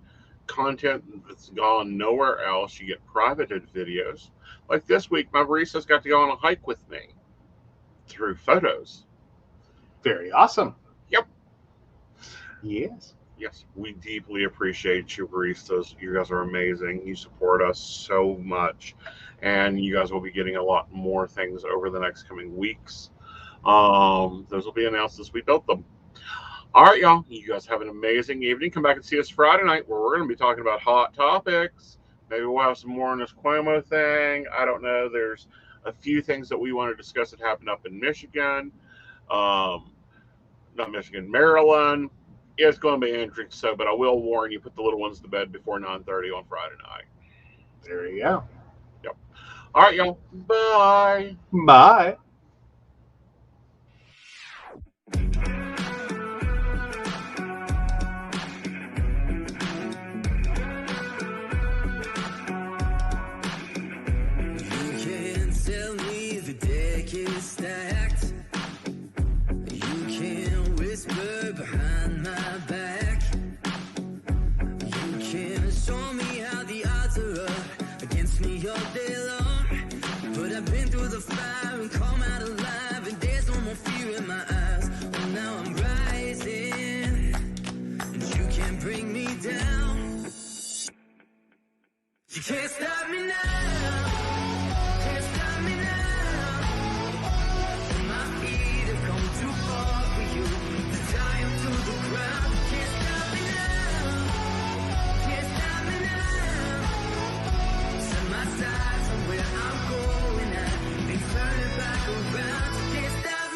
content that's gone nowhere else. You get privated videos. Like this week, my baristas got to go on a hike with me through photos. Very awesome. Yep. Yes. Yes, we deeply appreciate you, baristas. You guys are amazing. You support us so much. And you guys will be getting a lot more things over the next coming weeks. Those will be announced as we build them. All right, y'all. You guys have an amazing evening. Come back and see us Friday night where we're going to be talking about hot topics. Maybe we'll have some more on this Cuomo thing. I don't know. There's a few things that we want to discuss that happened up in Michigan. Not Michigan, Maryland. It's going to be interesting. So, but I will warn you, put the little ones to bed before 9:30 on Friday night. There you go. Yep. All right, y'all. Bye. Bye. Stacked. You can whisper behind my back. You can show me how the odds are up against me all day long. But I've been through the fire and come out alive, and there's no more fear in my eyes. Oh, now I'm rising, and you can't bring me down. You can't stop me now.